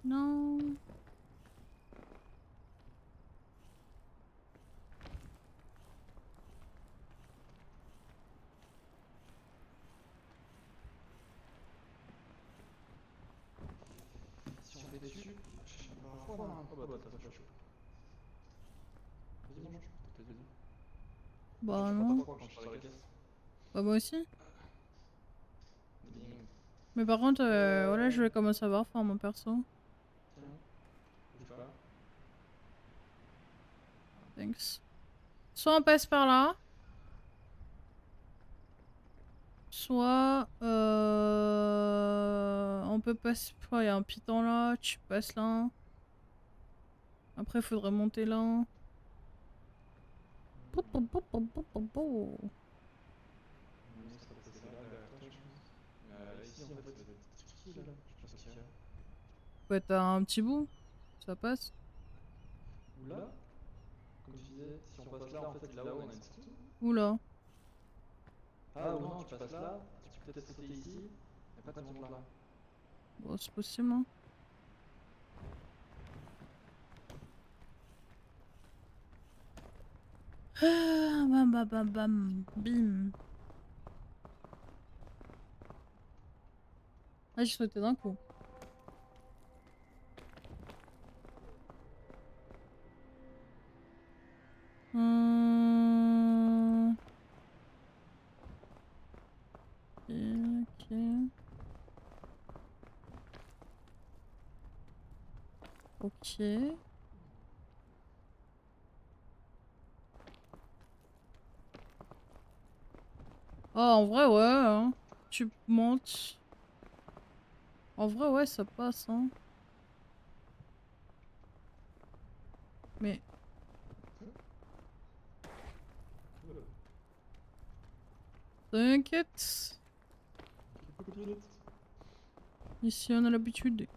Non.
Si on fait dessus, je sais pas. Oh bah, t'as pas chaud. Vas-y, mange. Vas-y.
Bah
Je
non.
pas froid quand je suis sur la caisse.
Bah moi aussi.
Ding.
Mais par contre, voilà, je vais commencer à avoir faim, mon perso.
Tiens. Bouge pas.
Thanks. Soit on passe par là. Soit on peut passer. Il y a un piton là, tu passes là. Après, il faudrait monter là. Pou, pou, pou, pou, pou, pou, pou.
Non, ça serait passé là, derrière toi, je pense. Ici, en fait, ça va être tricky là. Je sais pas ce qu'il y a.
Faut être à un petit bout. Ça passe.
Ou là, comme tu disais, si on passe là, en fait, là-haut, on a une sortie.
Oula.
Ah, ou non, tu passes là, tu peux peut-être sauter ici, et après tu montes là.
Bon, c'est possible, hein. Ah, bam, bam, bam, bam, bim. Ah, j'ai sauté d'un coup. Ok. Ok. Oh, en vrai, ouais. Hein. Tu montes. En vrai, ouais, ça passe, hein. Mais. T'inquiète. Ici, on a l'habitude.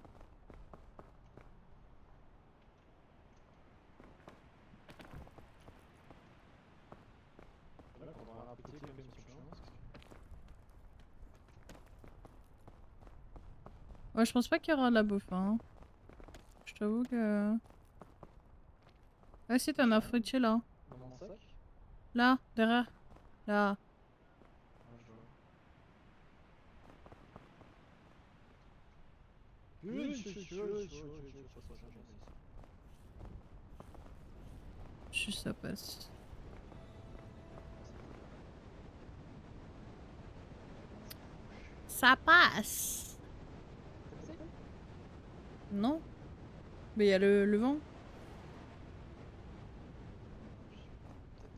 Là, on va répéter quand même sur le chemin.
Ouais, je pense pas qu'il y aura de la bouffe, hein. Je t'avoue que... Ah si, t'en as fruitier là.
Dans mon sac.
Là, derrière. Là.
Ah, je vois.
Juste ça passe. Ça passe. Non. Mais il y a le vent.
Ça va, j'ai un point stable ici.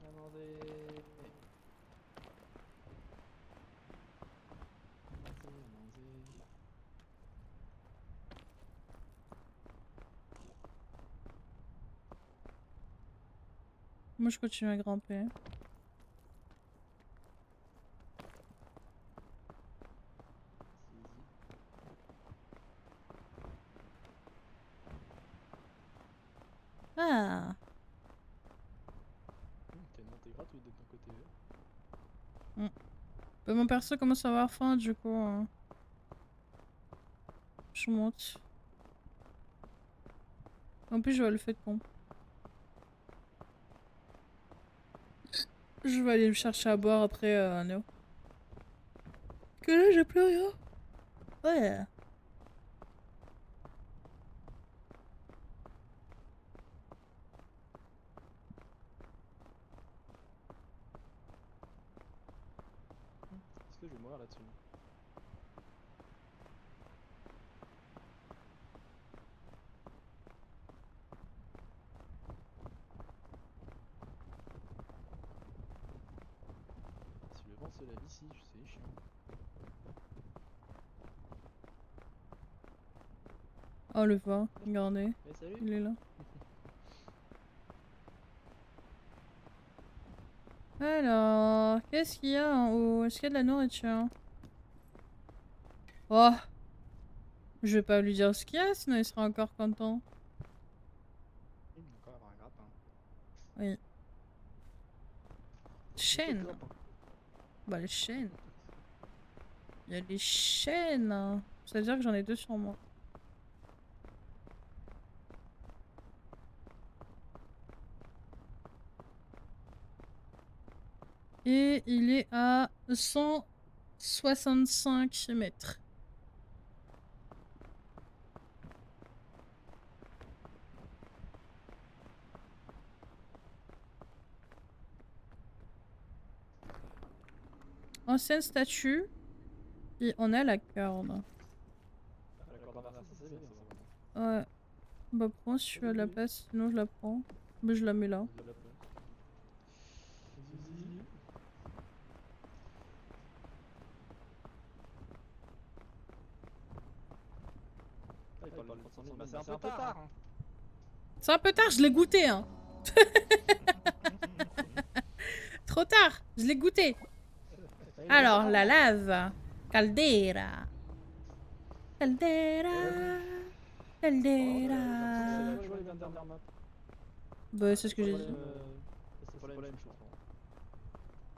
Allons-y.
Moi je continue à grimper. Ah.
T'as une montée gratuite de ton côté.
Bah, mon perso commence à avoir faim du coup. Je monte. En plus je vois le fait de con. Je vais aller me chercher à boire après Néo. Que là j'ai plus rien. Ouais.
Est-ce que je vais mourir là-dessus? Si le vent se lève ici, c'est chiant.
Oh le vent, regardez.
Eh salut!
Il est là. Alors, qu'est-ce qu'il y a en haut? Est-ce qu'il y a de la nourriture? Oh! Je vais pas lui dire ce qu'il y a, sinon il sera encore content.
Il va encore avoir un grappin.
Oui. Chaîne.
Grappin.
Bah les chaînes. Il y a des chaînes. Ça veut dire que j'en ai 2 sur moi. Et il est à 165 mètres. Ancienne statue. Et on a la corde.
Ah, la corde inversée, c'est bien ça.
Ouais. Bah prends si tu as de la place, sinon je la prends. Mais je la mets là.
De la place. Vas-y. Ah, il parle de 300 000. Bah, c'est un peu tard, hein.
C'est un peu tard, je l'ai goûté hein. Trop tard, je l'ai goûté. Alors, la lave. Caldera. Caldera. Caldera. Bah, c'est ce que j'ai dit.
C'est pas la même chose.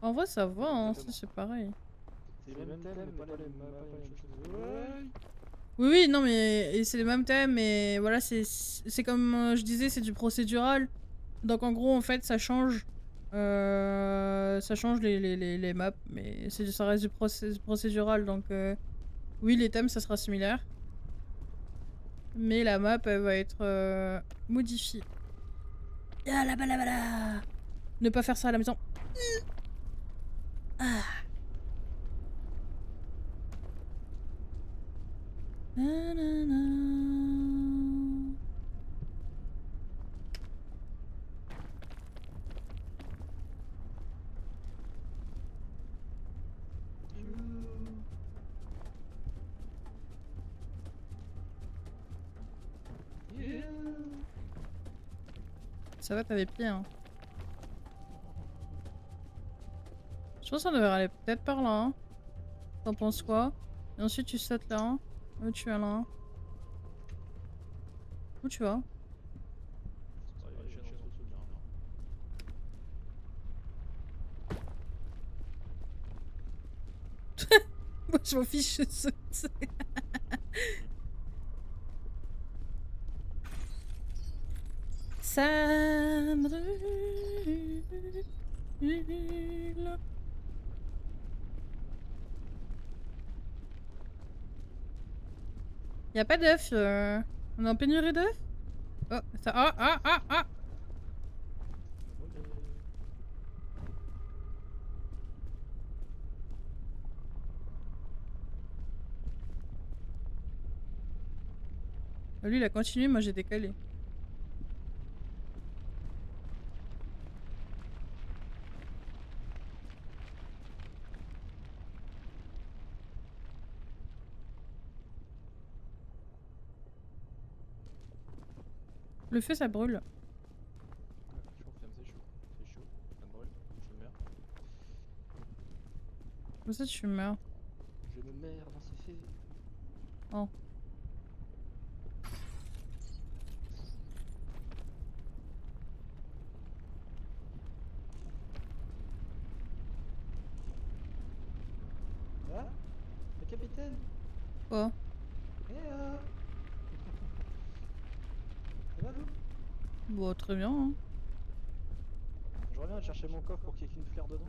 En vrai, ça va, hein, c'est pareil.
C'est le même thème, mais pas la même chose. Ouais.
Oui, oui, non, mais et c'est le même thème, mais voilà, c'est comme je disais, c'est du procédural. Donc en gros, en fait, ça change. Ça change les maps, mais ça reste du procédural, donc oui, les thèmes, ça sera similaire. Mais la map, elle va être modifiée. Ah là, là, là. Ne pas faire ça à la maison. Ah. Na, na, na. Ça va, t'avais pied, hein. Je pense qu'on devrait aller peut-être par là. Hein. T'en penses quoi? Et ensuite tu sautes là. Hein. Où tu vas là? Où tu vas? Moi je m'en fiche, je saute. Ça me brûle. Y'a pas d'œufs. On est en pénurie d'œufs? Oh, ça. Ah. Lui, il a continué, moi j'ai décalé. Le feu, ça brûle.
C'est chaud, ça me brûle, je meurs.
Comme ça, tu meurs.
Je me meurs dans ce feu.
Oh.
Ah, le capitaine.
Quoi?
Eh ça va, vous?
Bon, très bien. Hein.
Je reviens chercher mon coffre pour qu'il y ait qu'une fleur dedans.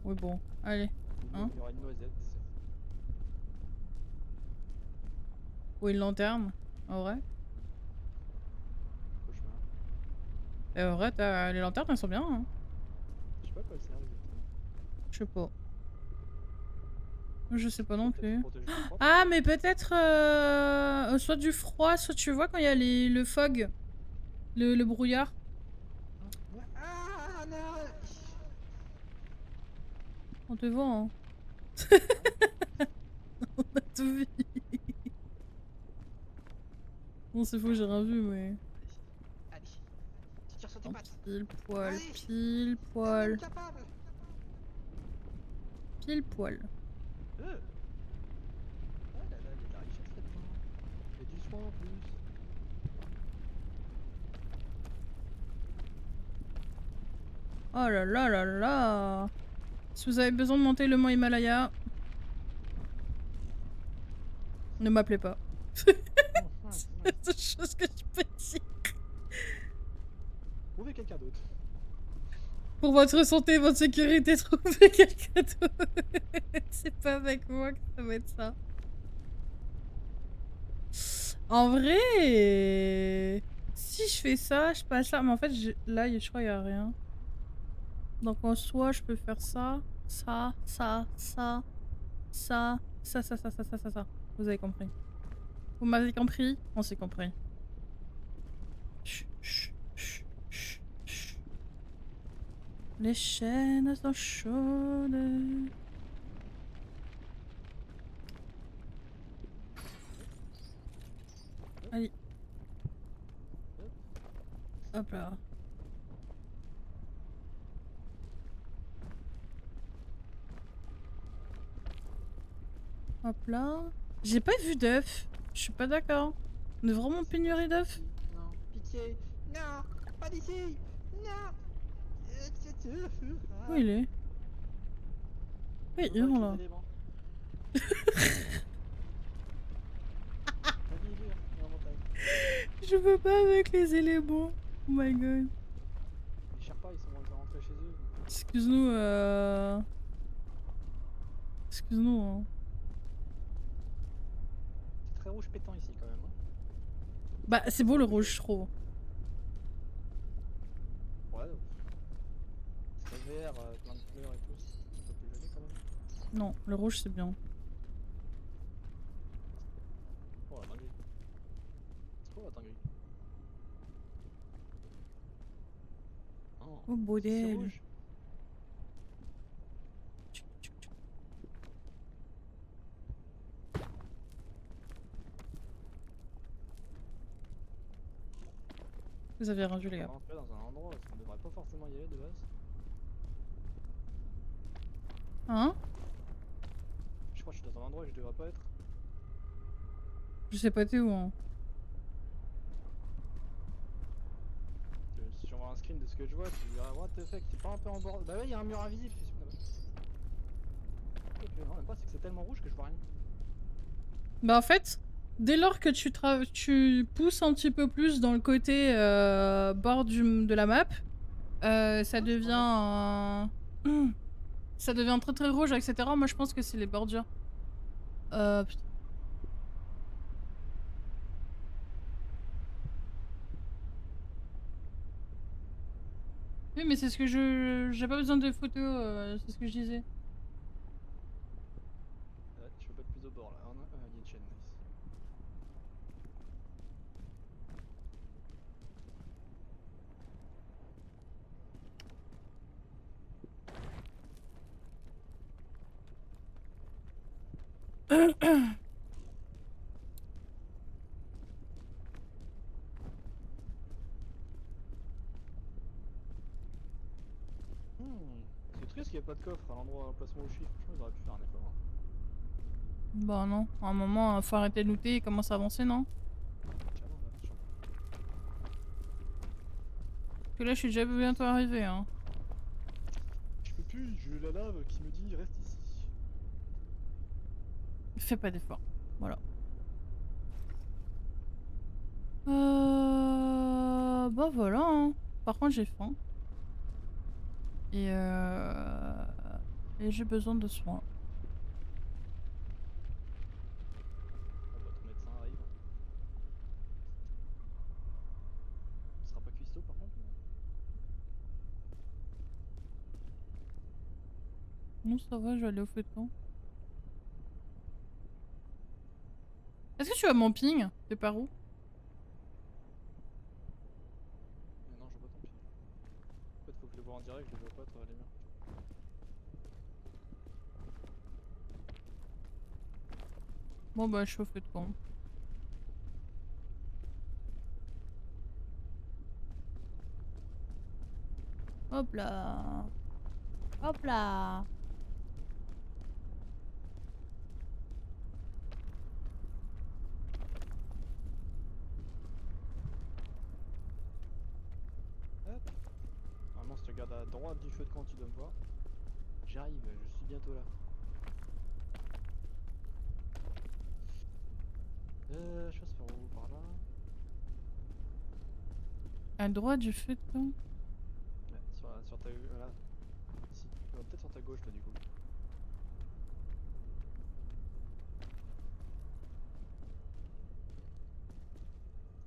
Oui, bon, allez. Hein?
Il y aura une noisette.
Ou une lanterne. En vrai.
Cauchemar.
Et en vrai, les lanternes, elles sont bien. Hein.
Je sais pas à quoi elles servent exactement.
Je sais pas. Je sais pas non plus.
Protéger du froid.
Ah, mais peut-être soit du froid, soit tu vois quand il y a le fog. Le brouillard.
Ah non.
On te voit, hein. On a tout vu. Bon, c'est faux, j'ai rien vu, mais...
Allez, tu tires sur tes pattes.
Pile poil,
Allez.
pile poil,
Capable.
pile poil.
Ah là là, il y a de la richesse là-dedans. Et du soin en plus.
Oh là là là là. Si vous avez besoin de monter le mont Himalaya, ne m'appelez pas. C'est la seule chose que je peux dire.
Trouvez quelqu'un d'autre.
Pour votre santé et votre sécurité, trouvez quelqu'un d'autre. C'est pas avec moi que ça va être ça. En vrai, si je fais ça, je passe là. Mais en fait, là, je crois qu'il n'y a rien. Donc en soi, je peux faire ça, ça. Vous avez compris. Vous m'avez compris? On s'est compris. Chut, chut, chut, chut, chut. Les chaînes sont chaudes. Allez. Hop là. Hop là. J'ai pas vu d'œufs. Je suis pas d'accord. On est vraiment pénurie d'œufs?
Non, pitié. Non, pas d'ici. Non.
Où il est? Oui, il est là. Je veux pas avec les éléments. Oh my god.
Les Sherpas, ils sont rentrés chez eux.
Excuse-nous, Excuse-nous, hein.
C'est très rouge pétant ici quand même. Hein.
Bah, c'est beau le rouge, je trouve.
Ouais. C'est vert, plein de fleurs et tout. C'est un peu plus joli quand même.
Non, le rouge c'est bien.
Oh la dinguerie. C'est quoi la dinguerie?
Oh, bordel.
C'est rouge.
Vous avez rendu les gars.
On va rentrer dans un endroit où on devrait pas forcément y aller de base.
Hein?
Je crois que je suis dans un endroit où je devrais pas être.
Je sais pas t'es où, hein.
Si j'envoie un screen de ce que je vois, tu diras what the fuck, t'es pas un peu en bord. Bah ouais, il y a un mur invisible. Non, même pas, c'est que c'est tellement rouge que je vois rien.
Bah en fait, Dès lors que tu pousses un petit peu plus dans le côté bord de la map, ça devient ça devient très très rouge, etc. Moi je pense que c'est les bordures. Putain. Oui mais c'est ce que j'ai pas besoin de photos, c'est ce que je disais.
Ouais, je peux pas être plus au bord là. Il y a une chaîne, nice. C'est triste qu'il n'y ait pas de coffre à l'emplacement où je suis. Franchement, ils auraient pu faire un effort.
Bah non, à un moment faut arrêter de looter et commencer à avancer, non?
Tiens, là, je suis en
Parce que là je suis déjà bientôt arrivé hein.
Je peux plus, j'ai la lave qui me dit reste ici.
Fais pas d'effort. Voilà. Bah voilà hein. Par contre j'ai faim. Et j'ai besoin de soins.
Bon bah ton médecin arrive. Ce sera pas cuistot par contre mais...
Non ça va, je vais aller au feuilleton. Est-ce que tu as mon ping? T'es par où?
Mais non, je vois pas ton pied. En fait, faut que je le vois en direct, je le vois pas à travers les murs.
Bon bah je suis au feuilleton. Hop là. Hop là.
Hop. Normalement, si tu regardes à droite du feu de camp, tu dois me voir. J'arrive, je suis bientôt là. Je passe par où? Par là?
À droite du feuilleton.
Ouais, sur ta... Voilà. Ici. Peut-être sur ta gauche, toi, du coup.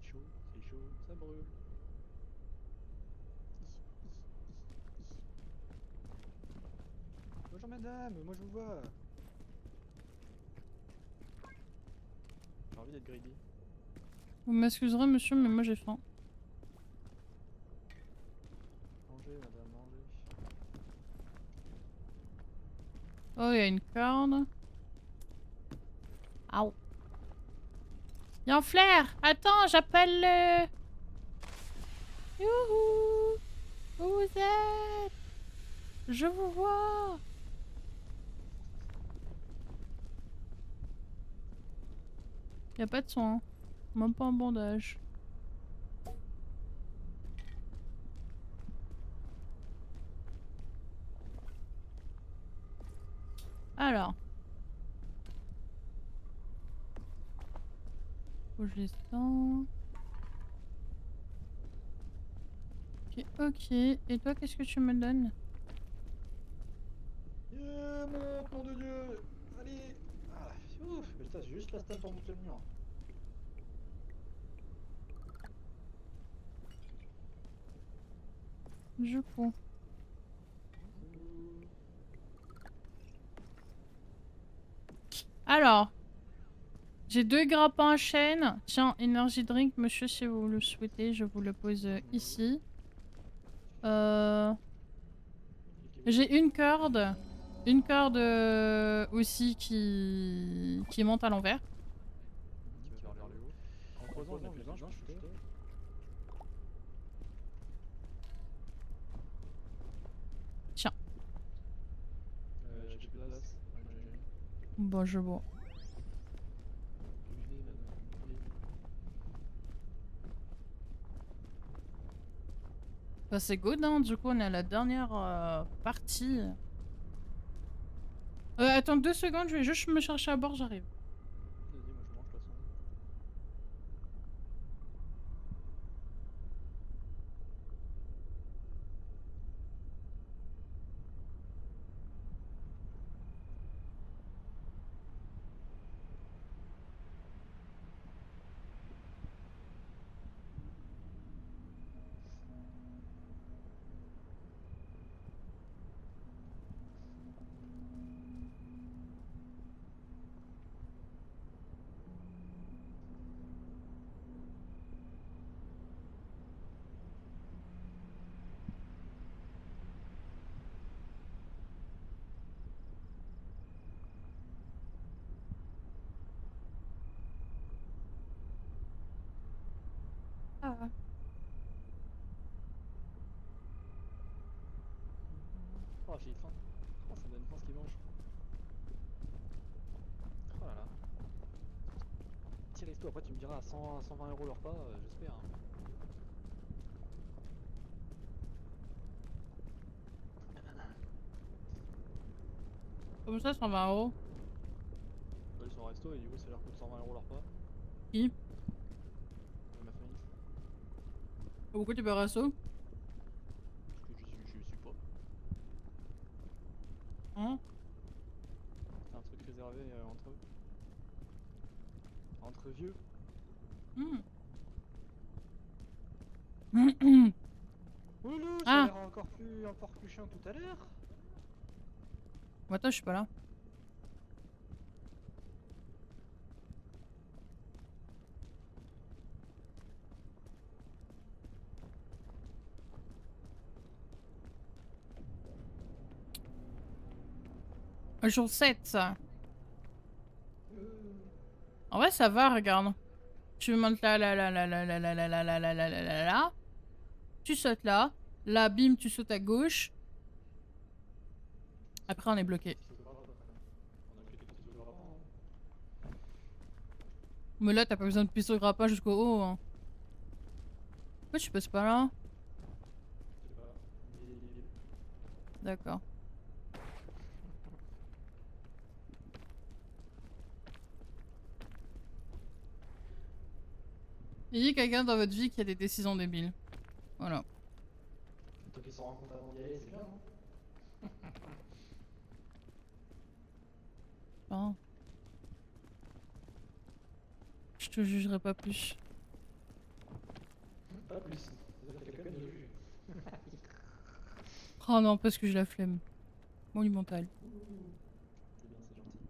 Chaud, c'est chaud, ça brûle. Bonjour madame, moi je vous vois. J'ai envie d'être greedy.
Vous m'excuserez monsieur mais moi j'ai faim.
Mangez madame, mangez.
Oh il y a une corde. Aouh. Y'a un flair. Attends j'appelle le... Youhou. Où vous êtes? Je vous vois. Y'a pas de soin. Même pas un bandage. Alors. Faut que je descends. Ok, ok. Et toi, qu'est-ce que tu me donnes?
Monte, nom de Dieu. Allez. Ah, ouf. Mais putain, j'ai juste la stun pour monter le mur.
Du coup. Alors. J'ai 2 grappins à chaîne. Tiens, energy drink, monsieur, si vous le souhaitez, je vous le pose ici. J'ai une corde. Une corde aussi qui monte à l'envers.
Qui va vers le haut. En creusant, j'en ai plus d'un, je peux jeter.
Tiens.
J'ai plus de place.
Bon, je vois.
Buvez, madame, buvez.
Bah, c'est good, hein. Du coup, on est à la dernière partie. Attends 2 secondes, je vais juste me chercher à bord, j'arrive.
Vas-y, moi je mange de toute façon. Oh, j'ai faim. Oh, ça me donne faim ce qu'ils mangent. Oh là là. Petit resto, après tu me diras à 100, 120 € le repas, j'espère. Hein.
Comme ça, 120 €.
Ils sont au resto et du coup ça leur coûte 120 € leur repas.
Qui?
Ma famille.
Pourquoi tu peux resto?
Parce que je suis pas.
Hein?
C'est un truc réservé entre eux. Entre vieux.
Hmm.
Oulou, ça a
Ah!
l'air encore plus chiant tout à l'heure.
Attends, je suis pas là. Jour 7. En vrai, ça va, regarde. Tu montes là, là, là, là, là, là, là, là, là, là, là, là, là, là, là. Tu sautes là. Là, bim, tu sautes à gauche. Après, on est bloqué. Mais là, t'as pas besoin de pisser au grappin jusqu'au haut. Hein. Pourquoi tu passes pas là? D'accord. Il y a quelqu'un dans votre vie qui a des décisions débiles. Voilà.
Toi qui s'en rend compte avant d'y aller, c'est bien, non?
Enfin, je te jugerai pas plus.
Pas plus. Vous avez quelqu'un de juge.
Oh non, parce que j'ai la flemme. Monumentale.
C'est bien, c'est gentil.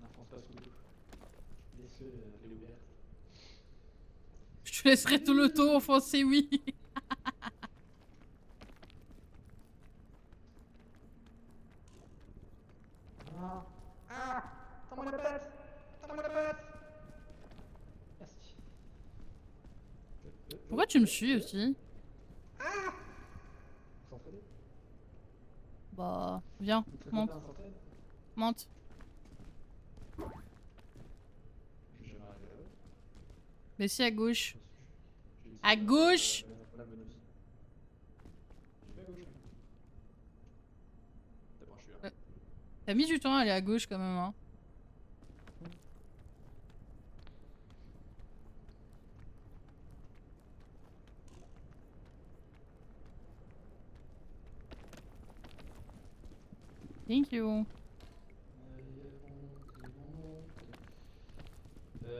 N'enfonce pas sous l'eau. Laisse-le les ouvertes.
Je te laisserai tout le tour enfoncer, oui.
Ah! Ah! Tends-moi la patte! Tends-moi la patte! Merci.
Pourquoi tu me suis aussi?
Ah! Vous s'entraînez?
Bah, viens, monte, monte.
Je vais m'arrêter là.
Mais si à gauche. À gauche!
La meneuse. J'ai fait à gauche. D'abord, je suis là.
T'as mis du temps à aller à gauche quand même, hein. Thank you.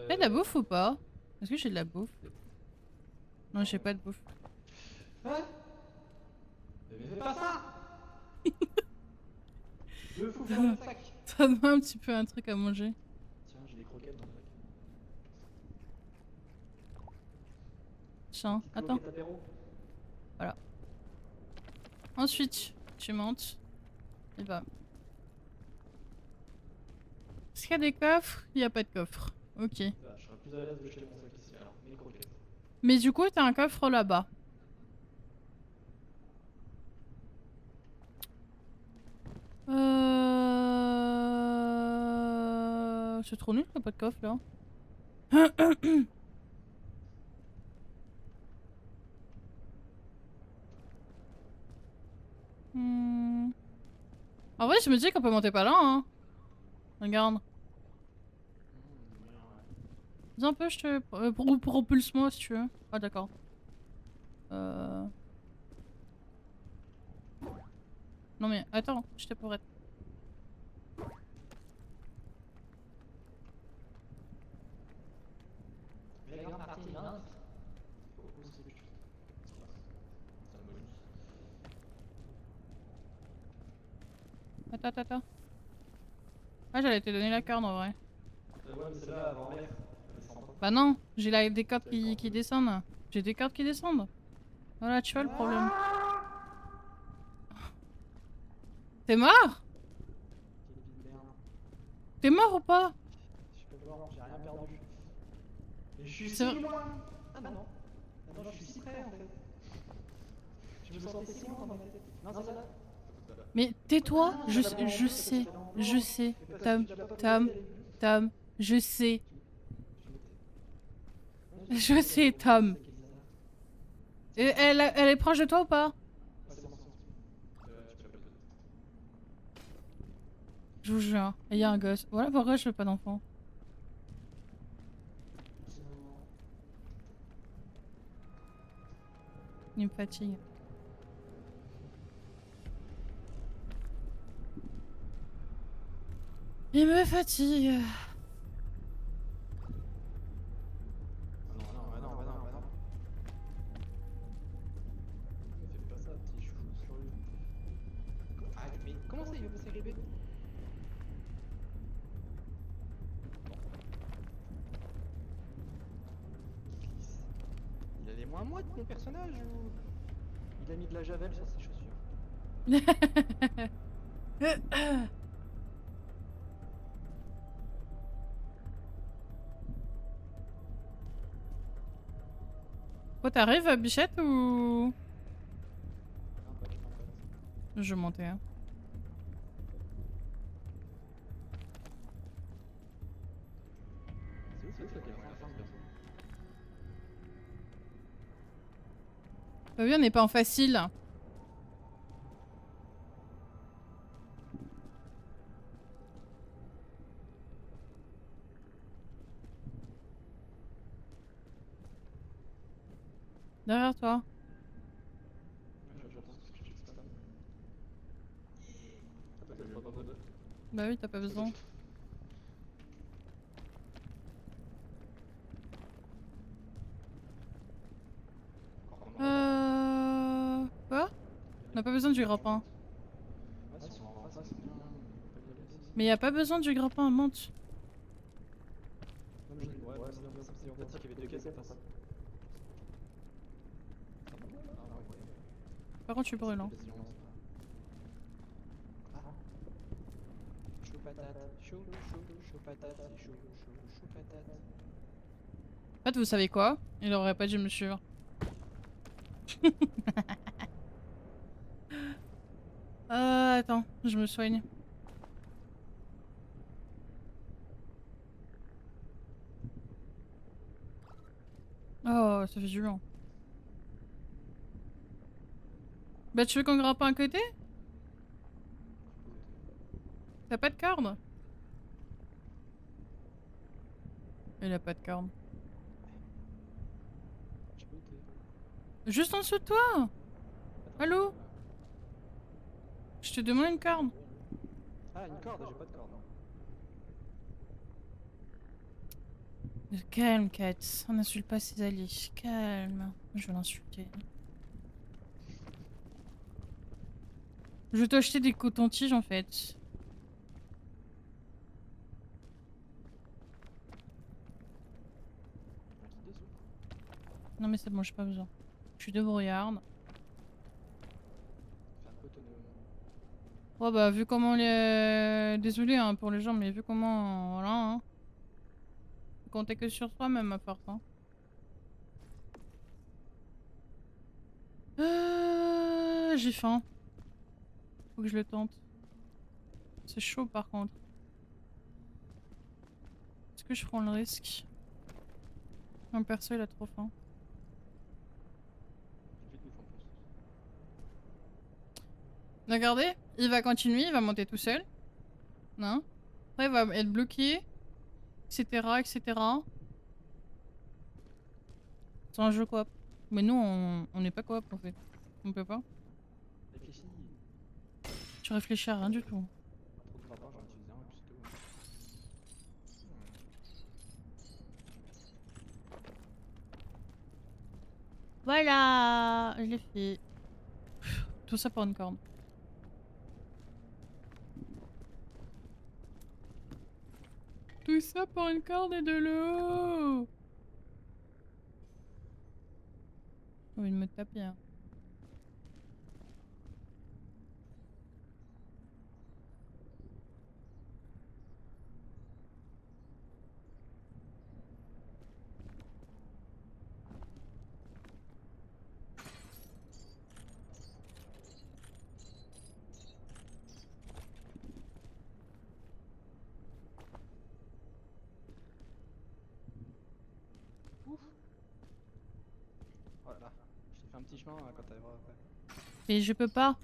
T'as de la bouffe ou pas? Est-ce que j'ai de la bouffe? Non, j'ai pas de bouffe.
Hein? Mais fais pas ça! Le fou dans le sac!
Donne-moi un petit peu un truc à manger.
Tiens, j'ai des croquettes dans le sac.
Tiens, attends. Voilà. Ensuite, tu montes. Et bah. Est-ce qu'il y a des coffres? Il n'y a pas de coffre. Ok.
Là, je serais plus à l'aise de jeter mon sac ici. Alors, mes croquettes.
Mais du coup, t'as un coffre là-bas. C'est trop nul qu'il n'y a pas de coffre là. En vrai, je me dis qu'on peut monter pas là, hein. Regarde. Viens un peu, je te... propulse-moi si tu veux. Ah, d'accord. Non mais, attends, je t'ai pour être.
Mais la grande partie mince.
Attends. Ah, j'allais te donner la carte en vrai.
Ouais, mais c'est là avant l'air.
Bah non, j'ai des cartes qui descendent. J'ai des cartes qui descendent. Voilà, tu vois le problème. T'es mort? T'es mort ou pas?
Je peux voir, j'ai rien perdu. Je suis
C'est
si
vrai.
loin. Ah non. Attends, je suis si près en fait. Je me sentais si loin dans ma tête. Non, c'est là.
Mais
Ah
tais-toi,
non, ça va pas en bleu, ça
sais,
va en
je
blanc.
sais.
Mais parce que
Tom,
tu l'as pas
Tom,
posée, elle est bleue.
Tom, je sais.
Je me tais. Ouais,
Je
je
sais,
sais, la
Tom.
police, c'est bizarre.
Et elle est proche de toi ou pas?
Ouais, c'est bon, c'est bon. Tu peux la poser.
Je vous jure. Il y a un gosse. Voilà pourquoi je veux pas d'enfant.
Merci, maman.
Il me fatigue. Il me fatigue.
Ah non, ah non, ah non, ah non. Ne fais pas ça, petit chou furieux. Ah, mais comment ça, il va passer rêver? Il glisse. Il a les moins moites, mon personnage, ou il a mis de la javel sur ses chaussures?
Quoi, t'arrives, Bichette, ou...
Un pote, un pote.
Je montais, hein.
C'est ouf, là, qu'elle est en fin de perso.
T'as vu, on n'est pas en facile. Derrière toi.
J'entends ce que je spam. Attends, je vais pas dans deux.
Bah oui, t'as pas besoin. Quoi? On n'a pas besoin du grappin.
Ouais, si on va en face, c'est bien. On peut pas y aller aussi.
Mais y a pas besoin du grappin, monte.
Non, mais ouais, moi, c'est en fait qu'il y avait deux caisses en face. Ah, ouais.
Par contre, tu brûles, hein.
Vas-y, on lance. Ah. Chaud patate, chaud patate, c'est chaud patate.
En fait, vous savez quoi? Il aurait pas dû me suivre. Attends, je me soigne. Oh, ça fait du bien. Bah, tu veux qu'on grappe un côté? T'as pas de corde? Il a pas de corde. Juste en dessous de toi! Allô? Je te demande une corde.
Ah, une corde, j'ai pas de corde.
Calme, Kat. On n'insulte pas ses alliés. Calme. Je vais l'insulter. Je vais t'acheter des cotons-tiges en fait. Non mais c'est bon, j'ai pas besoin. Je suis débrouillarde. Ouais bah vu comment les... Désolé hein, pour les gens, mais vu comment... Voilà hein. Faut compter que sur toi-même à force hein. J'ai faim. Faut que je le tente. C'est chaud par contre. Est-ce que je prends le risque? Mon perso il a trop faim. Regardez, il va continuer, il va monter tout seul. Non. Après il va être bloqué. Etc. etc. C'est un jeu coop. Mais nous on n'est pas coop en fait. On peut pas.
Réfléchis.
Tu réfléchis à rien du tout.
Trop de grappins, j'en utilise un et puis c'est tout.
Voilà, je l'ai fait. Tout ça pour une corde. Tout ça pour une corde et de l'eau. J'ai envie de me taper. Hein.
petit chemin quand t'arriveras après.
Et je peux pas.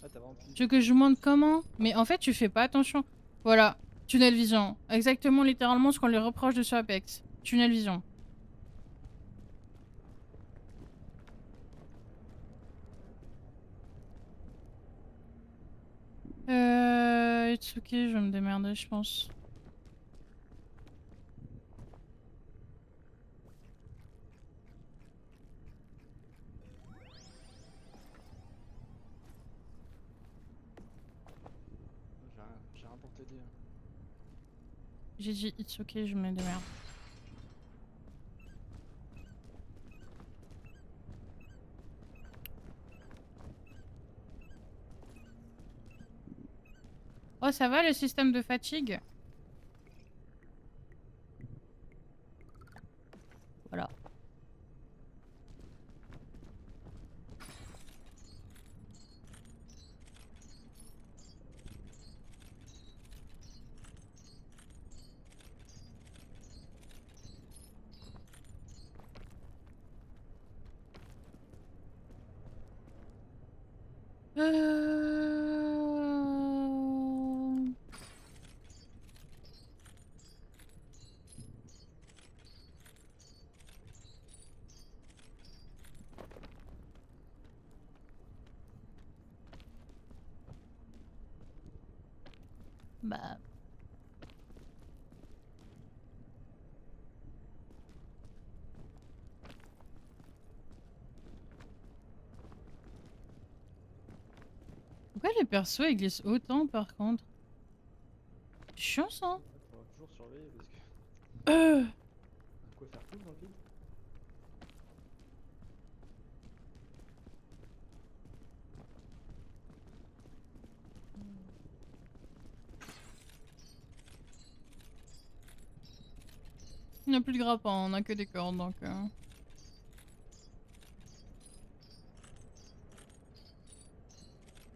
Ah, t'as vraiment plus.
Tu veux que je monte comment? Mais en fait, tu fais pas attention. Voilà. Tunnel vision. Exactement, littéralement, ce qu'on lui reproche de sur Apex. Tunnel vision. It's ok, je vais me démerder, je pense.
J'ai rien pour t'aider.
J'ai dit it's ok, je me démerde. Oh, ça va le système de fatigue? Voilà. Bah... Pourquoi les persos ils glissent autant par contre? C'est chiant ça.
Faudra toujours surveiller parce que.
Euh...
Quoi faire tout dans le vide?
Il n'y a plus de grappin, on a que des cordes donc...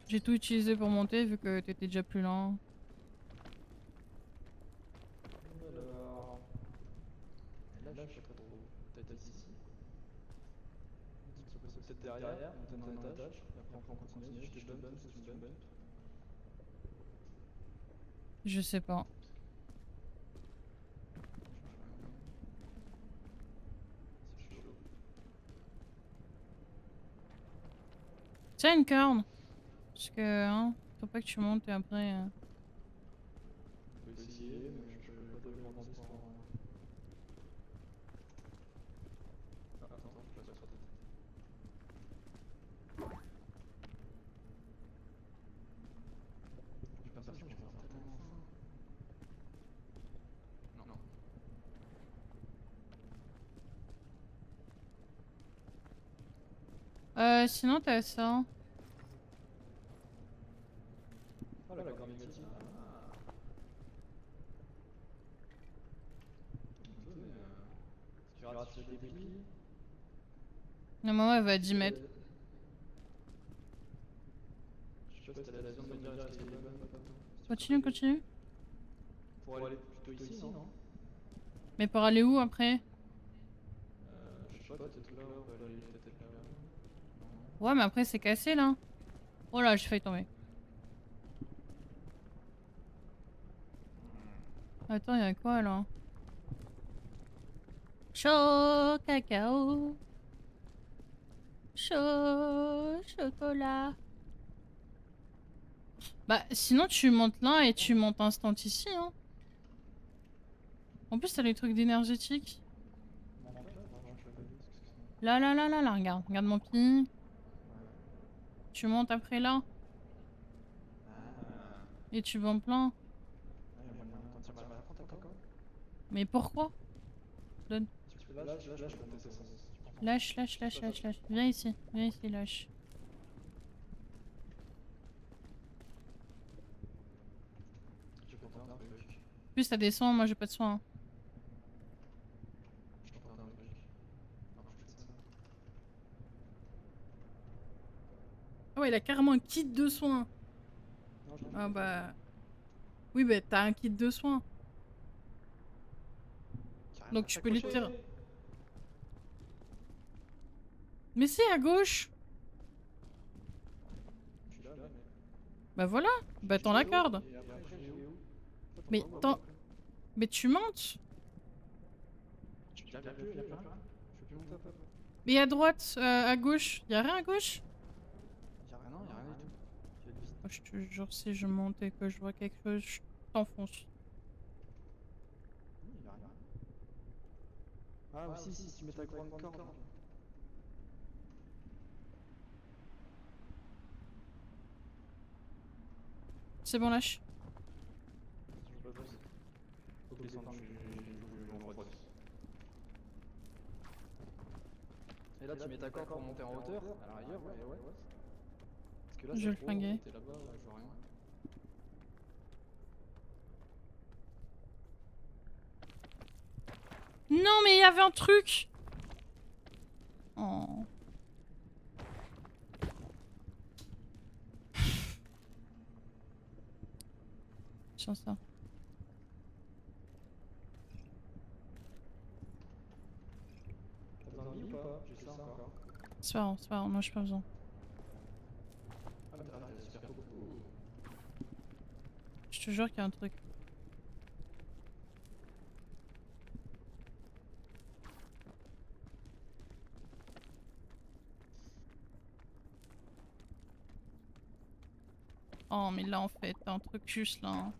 J'ai tout utilisé pour monter vu que t'étais déjà plus lent.
Alors. Là, je sais pas trop. Peut-être ici. Ça peut peut-être derrière, monter dans un étage. Et après, on continue. Je te bump, tu me bump.
Je sais pas.
C'est chaud.
Tiens une corde. Parce que, hein, faut pas que tu montes et après...
On peut essayer, mais je peux pas devenir dans ce sport. Ah, attends, je passe sur tête. Je perds personne, je perds tellement faim. Non.
Sinon t'as ça.
Ah, la corde négative. Ah. Si tu rates le débris.
Non, maman elle va à 10 mètres.
Je sais pas si t'as la vision de me dire est-ce qu'elle est bonne ou pas.
Continue, continue.
Pour aller plutôt ici, non?
Mais pour aller où après?
Je sais pas, peut-être là, on peut aller peut-être là.
Ouais, mais après c'est cassé là. Oh là, j'ai failli tomber. Attends, y'a quoi là? Chaud, cacao. Chaud, chocolat. Bah, sinon tu montes là et tu montes instant ici, hein. En plus, t'as les trucs d'énergétique. Là, là, là, là, là, regarde. Regarde mon pied. Tu montes après là. Et tu vas en plein. Mais pourquoi? Donne. Lâche, lâche, lâche, lâche, lâche. Viens ici, lâche. En plus, t'as des soins, moi j'ai pas de soins. Ah ouais, il a carrément un kit de soins. Ah bah... Oui, bah t'as un kit de soins. Donc tu peux lui tirer. Mais c'est à gauche.
Je suis là, mais...
Bah voilà. Bah t'en la corde.
Et après, je vais où?
Mais t'en... Mais tu montes.
Y'a plus rien. Je peux plus monter après.
Mais à droite, à gauche. Y'a rien à gauche?
Y'a rien, non, y'a rien du tout. Tu vas te visiter.
Oh, je te jure, si je monte et que je vois quelque chose, je t'enfonce.
Y'a rien. Ah, aussi, si tu mets ta grande corde.
C'est bon, lâche.
Je peux pas. Faut descendre, je en refroidis. Et là, tu mets ta corde pour monter en hauteur. À la rigueur, ouais. Parce que là,
Je vais le flinguer.
t'es là-bas, là, je vois rien.
Non, mais il y avait un truc. Oh. Tiens ça.
T'as besoin de vie ou pas? J'ai ça encore.
C'est pas grave, moi j'ai pas besoin.
Ah, mais t'as super beaucoup.
Je te jure qu'il y a un truc. Oh, mais là en fait, t'as un truc juste là. Hein.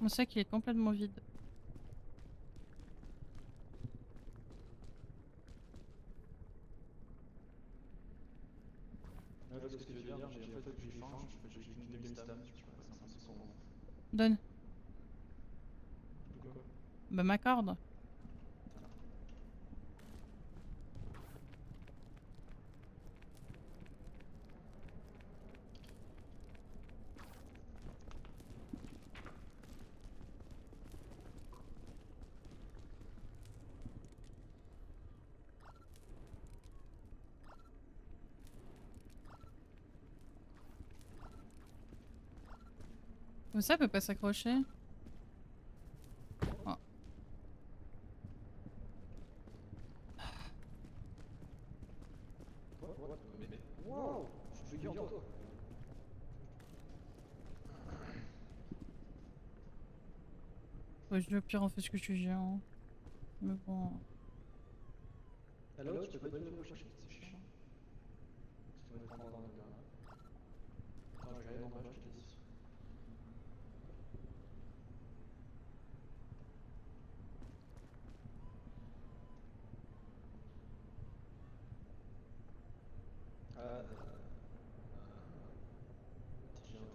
Mon sac il est complètement vide.
Ouais, je vois ce que tu veux dire, j'ai en fait, j'ai faim, j'ai qu'une demi-stam, je sais pas, c'est son nom.
Donne.
De quoi?
Bah ma corde. Comme ça, elle peut pas s'accrocher. Oh.
Mais... Wow! Je suis buggy en toi!
Ouais, je dis au pire, on fait ce que tu veux. Hein. Mais bon.
Là-haut, tu peux pas être prochain, c'est chiant. Tu vas te prendre dans le gars. Attends, je vais aller en bas, je te dis.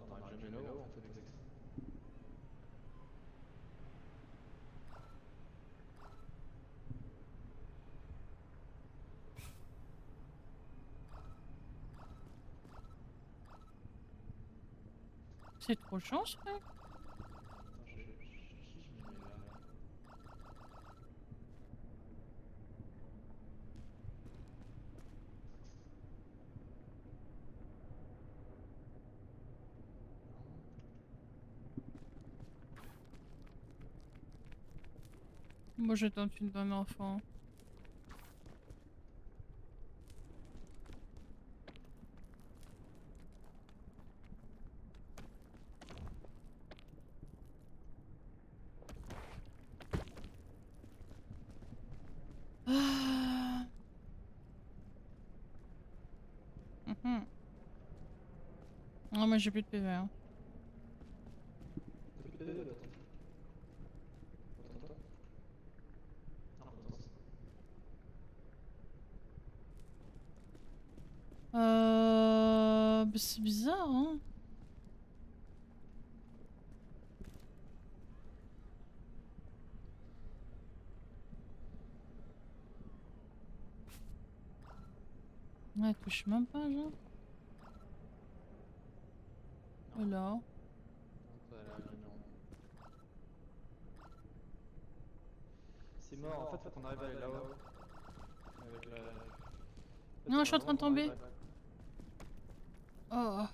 T'en arrives jamais là-haut, en fait, exact.
C'est trop chance, frère.
Attends, je m'y mets là.
Moi, je tente une bonne enfant. Ah. Non, moi j'ai plus de PV. Hein.
T'as plus de PV, bah attends. Attends. Non, attends.
Bah, c'est bizarre, hein. Ouais, touche même pas, genre. Alors.
C'est mort, en fait, faut qu'on arrive à aller là-haut. Avec la...
Non, je suis en train de tomber. Oh.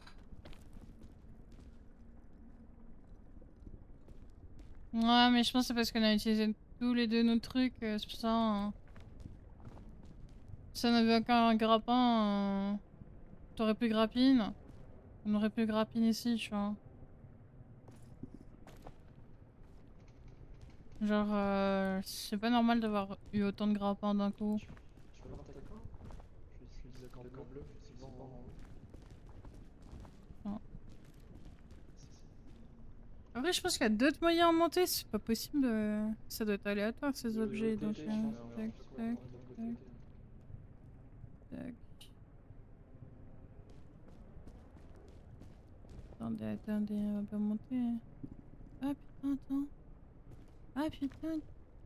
Ouais, mais je pense que c'est parce qu'on a utilisé tous les deux nos trucs, c'est pour ça. Si on avait aucun grappin, t'aurais plus grappine. On aurait plus grappine ici, tu vois. Genre, c'est pas normal d'avoir eu autant de grappins d'un coup.
Tu peux voir ta coin? Je suis le camp bleu, c'est le vent en haut.
Non. Après, je pense qu'il y a d'autres moyens de monter, c'est pas possible de... Ça doit être aléatoire ces objets, donc... tac, tac, tac, tac. Attendez, attendez, on va pas monter. Ah putain, attends. Ah putain.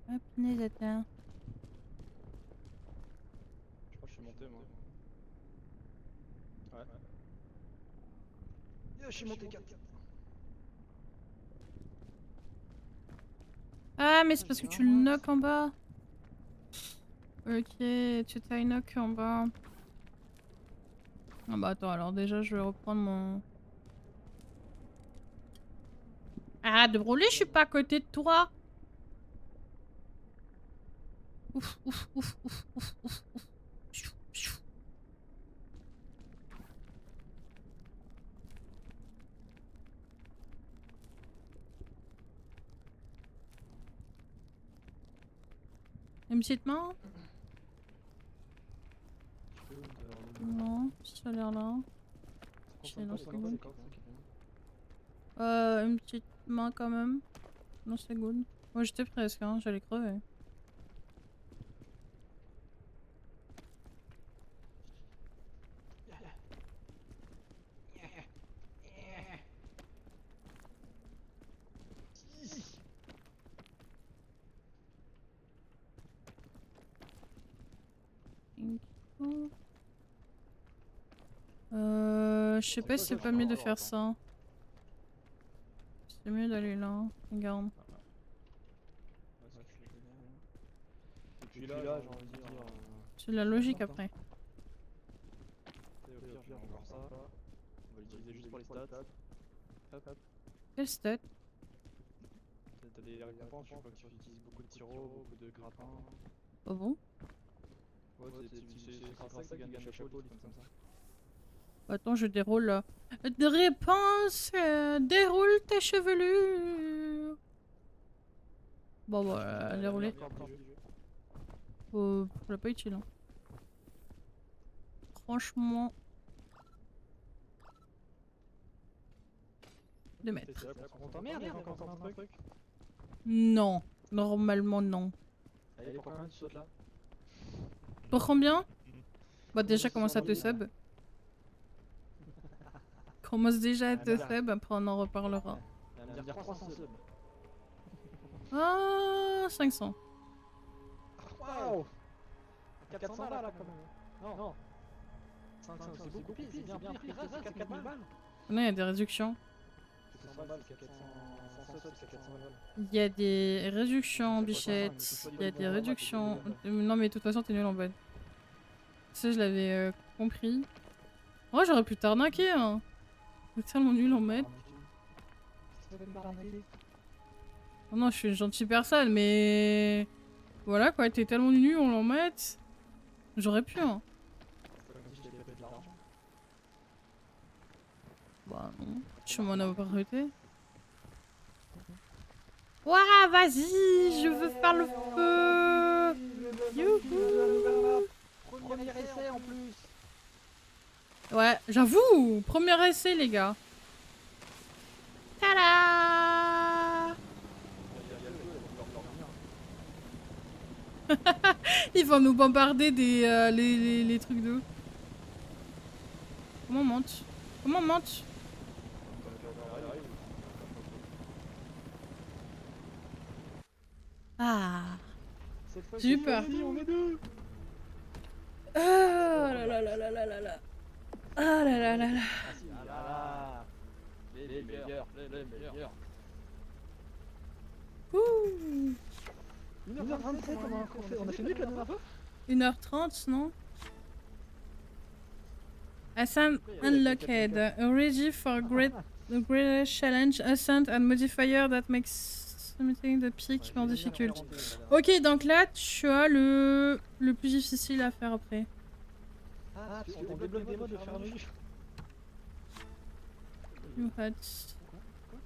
Ah punaise, attends.
Je crois que je suis monté moi. Ouais. Je suis monté 4.
Ah, mais c'est parce que tu le knock en bas. Ok, tu t'as knock en bas. Ah bah attends, alors déjà je vais reprendre mon... Arrête de brûler, je suis pas à côté de toi. Ouf, ouf, ouf, ouf, ouf, ouf, ouf. Chou, chou. Une petite main? Non, ça a l'air là. Une petite main quand même. Non, c'est good. Moi j'étais presque, hein, j'allais crever. Je sais pas si c'est pas mieux de faire ça. C'est mieux d'aller là. Regarde.
Et puis là, j'ai envie de dire...
C'est de la logique après.
Au pire, je vais encore ça. On va l'utiliser juste pour les stats. Hop, hop.
Quelle stat?
T'as des récompenses, je crois que tu utilises beaucoup de tiros, beaucoup de grappins.
Oh bon?
Ouais, c'est grâce à ça que tu gagnes des chapeaux, des trucs comme ça.
Attends, je déroule là. De réponse, déroule ta chevelure. Bon, bah, dérouler. C'est pas utile. Hein. Franchement. 2 mètres.
On t'emmerde, il y a encore un truc.
Non, normalement non.
Allez, pour combien tu sautes là?
Pour combien? Bah, déjà, commence à te sub. Commence déjà à te sub, après on en reparlera.
Il va me dire 300 subs.
Ah, 500.
Waouh! 400 balles là quand même. Non. 500 c'est beaucoup pire, c'est bien pris. C'est 4000 balles.
Non, il y a des réductions.
500 balles, c'est 400. 500 subs, c'est 400 balles.
Il y a des réductions, bichette. Il y a des réductions. Non, mais de toute façon, t'es nul en bas. Ça, je l'avais compris. Oh, j'aurais pu t'arnaquer, hein. T'es tellement nul en maths. Oh non, je suis une gentille personne, mais... Voilà quoi, t'es tellement nul en maths. J'aurais pu, hein. Bah non, tu m'en as pas arrêté. Ouah, vas-y, je veux faire le feu. Youhou.
Premier essai en plus.
Ouais, j'avoue, premier essai les gars. Tada. Ils vont nous bombarder des les trucs d'eau. Comment on monte? Comment on monte? Ah. Super.
On est deux.
Ah là là là là là là là. Ah là là là là.
Ah là. Les meilleurs.
Ouh.
1h27, on a fait mieux que la dernière fois.
1h30, non? Ascent unlocked. Ready for great challenge. Ascent and modifier that makes something the peak more difficult. Ok, donc là, tu as le plus difficile à faire après.
Ah, on débloque des modes au fur et à mesure.
You had...
Quoi?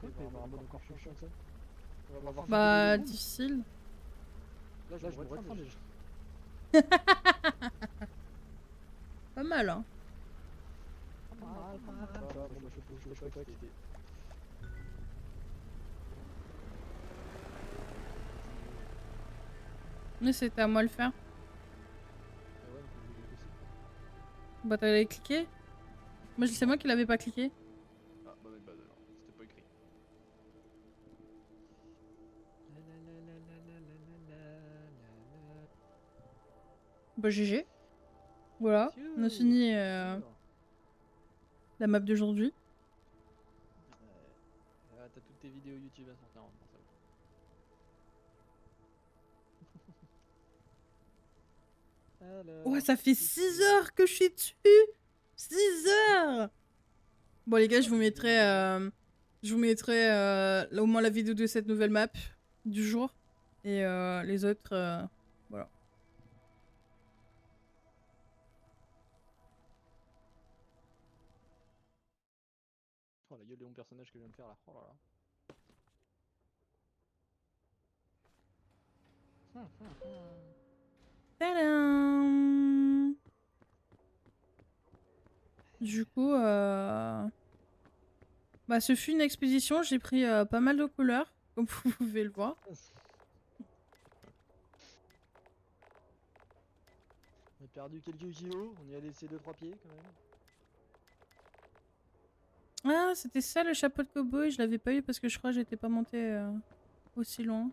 Il va y avoir un mode encore plus chiant que ça.
Bah, difficile.
Là, je vois train déjà.
Pas mal, hein. Mais c'était à moi de le faire. Bah t'avais cliqué. Moi c'est moi qui l'avais pas cliqué.
Ah bah non, c'était pas écrit.
Bah GG. Voilà, on a fini la map d'aujourd'hui.
T'as toutes tes vidéos YouTube à sortir pour ça.
Ouais, ça fait 6 heures que je suis dessus. 6 heures. Bon les gars, je vous mettrai au moins la vidéo de cette nouvelle map du jour. Et les autres, voilà.
Oh la gueule de mon personnage que je viens de faire là. Oh là là.
Tadam! Du coup, bah, ce fut une expédition. J'ai pris pas mal de couleurs, comme vous pouvez le voir.
On a perdu quelques kilos, on y a laissé 2-3 pieds quand même.
Ah, c'était ça le chapeau de cow-boy. Je l'avais pas eu parce que je crois que j'étais pas montée aussi loin.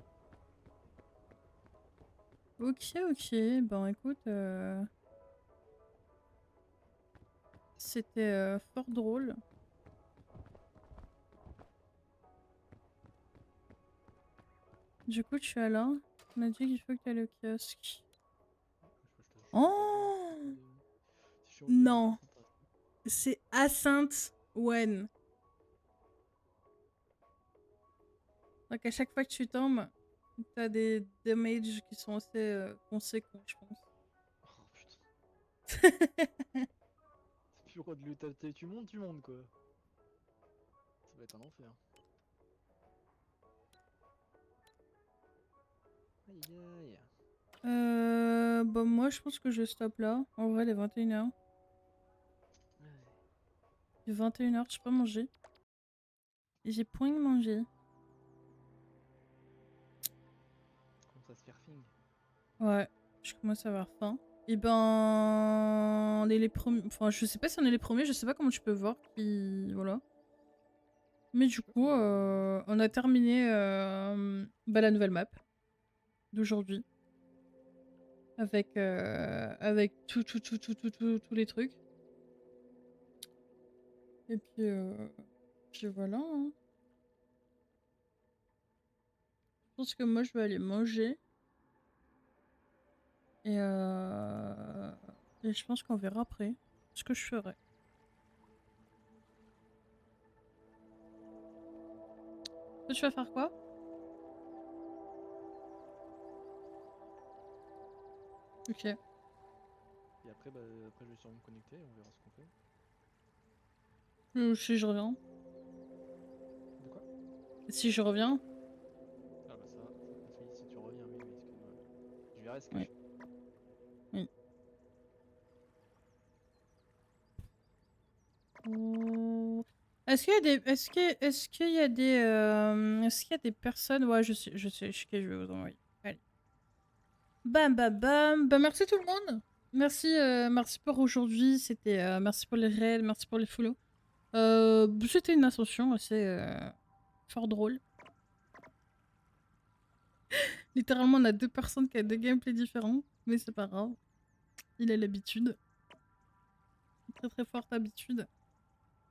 Ok, ok. Bon, écoute, c'était fort drôle. Du coup, tu es là. On a dit qu'il faut que tu ailles au kiosque. Oh non, c'est Ascent Wen. Donc à chaque fois que tu tombes, t'as des damages qui sont assez conséquents, je pense.
Oh putain. C'est plus quoi de l'UTT, tu montes quoi. Ça va être un enfer. Aïe aïe.
Bah moi je pense que je stoppe là. En vrai, les 21h. Il est 21h, je peux pas manger. J'ai point de manger.
Commence à se faire fing.
Ouais, je commence à avoir faim. Et ben... On est les premiers... Enfin, je sais pas si on est les premiers, je sais pas comment tu peux voir qui... Voilà. Mais du coup, on a terminé bah, la nouvelle map d'aujourd'hui. Avec tous les trucs. Et puis voilà. Hein. Je pense que moi je vais aller manger. Et je pense qu'on verra après ce que je ferai. Toi, tu vas faire quoi? Ok.
Et après, après je vais sûrement me connecter, on verra ce qu'on fait.
Si je reviens.
De quoi?
Si je reviens.
Ah bah ça, oui, si tu reviens, oui, excuse-moi. Je verrai ce que
Oui.
je fais.
Oui. Oh. Est-ce qu'il y a des... Est-ce qu'il y a des... Est-ce qu'il y a des personnes... Ouais, je sais, je vais vous envoyer. Allez. Bam, bam, bam. Bah, merci tout le monde. Merci, merci pour aujourd'hui. C'était... merci pour les raids, merci pour les follow. C'était une ascension assez fort drôle. Littéralement, on a deux personnes qui ont deux gameplays différents, mais c'est pas grave. Il a l'habitude. Très très forte habitude.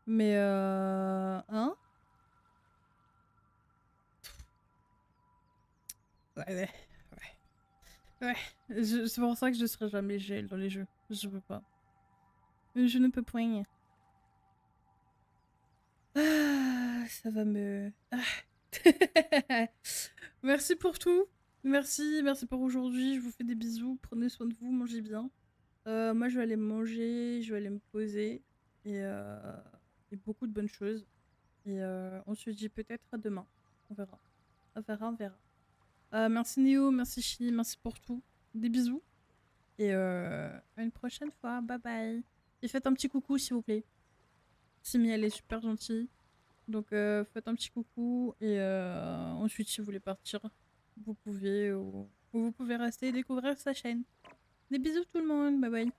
Mais hein? Ouais. Ouais. C'est pour ça que je serai jamais GL dans les jeux. Je peux pas. Je ne peux point. ça va me... Ah. Merci pour tout. Merci pour aujourd'hui. Je vous fais des bisous. Prenez soin de vous, mangez bien. Moi, je vais aller manger, je vais aller me poser. Et beaucoup de bonnes choses. Et on se dit peut-être à demain. On verra. On verra. Merci Néo, merci Chi, merci pour tout. Des bisous. Et à une prochaine fois. Bye bye. Et faites un petit coucou, s'il vous plaît. Simi, elle est super gentille. Donc faites un petit coucou. Et ensuite, si vous voulez partir, vous pouvez. Ou vous pouvez rester et découvrir sa chaîne. Des bisous tout le monde. Bye bye.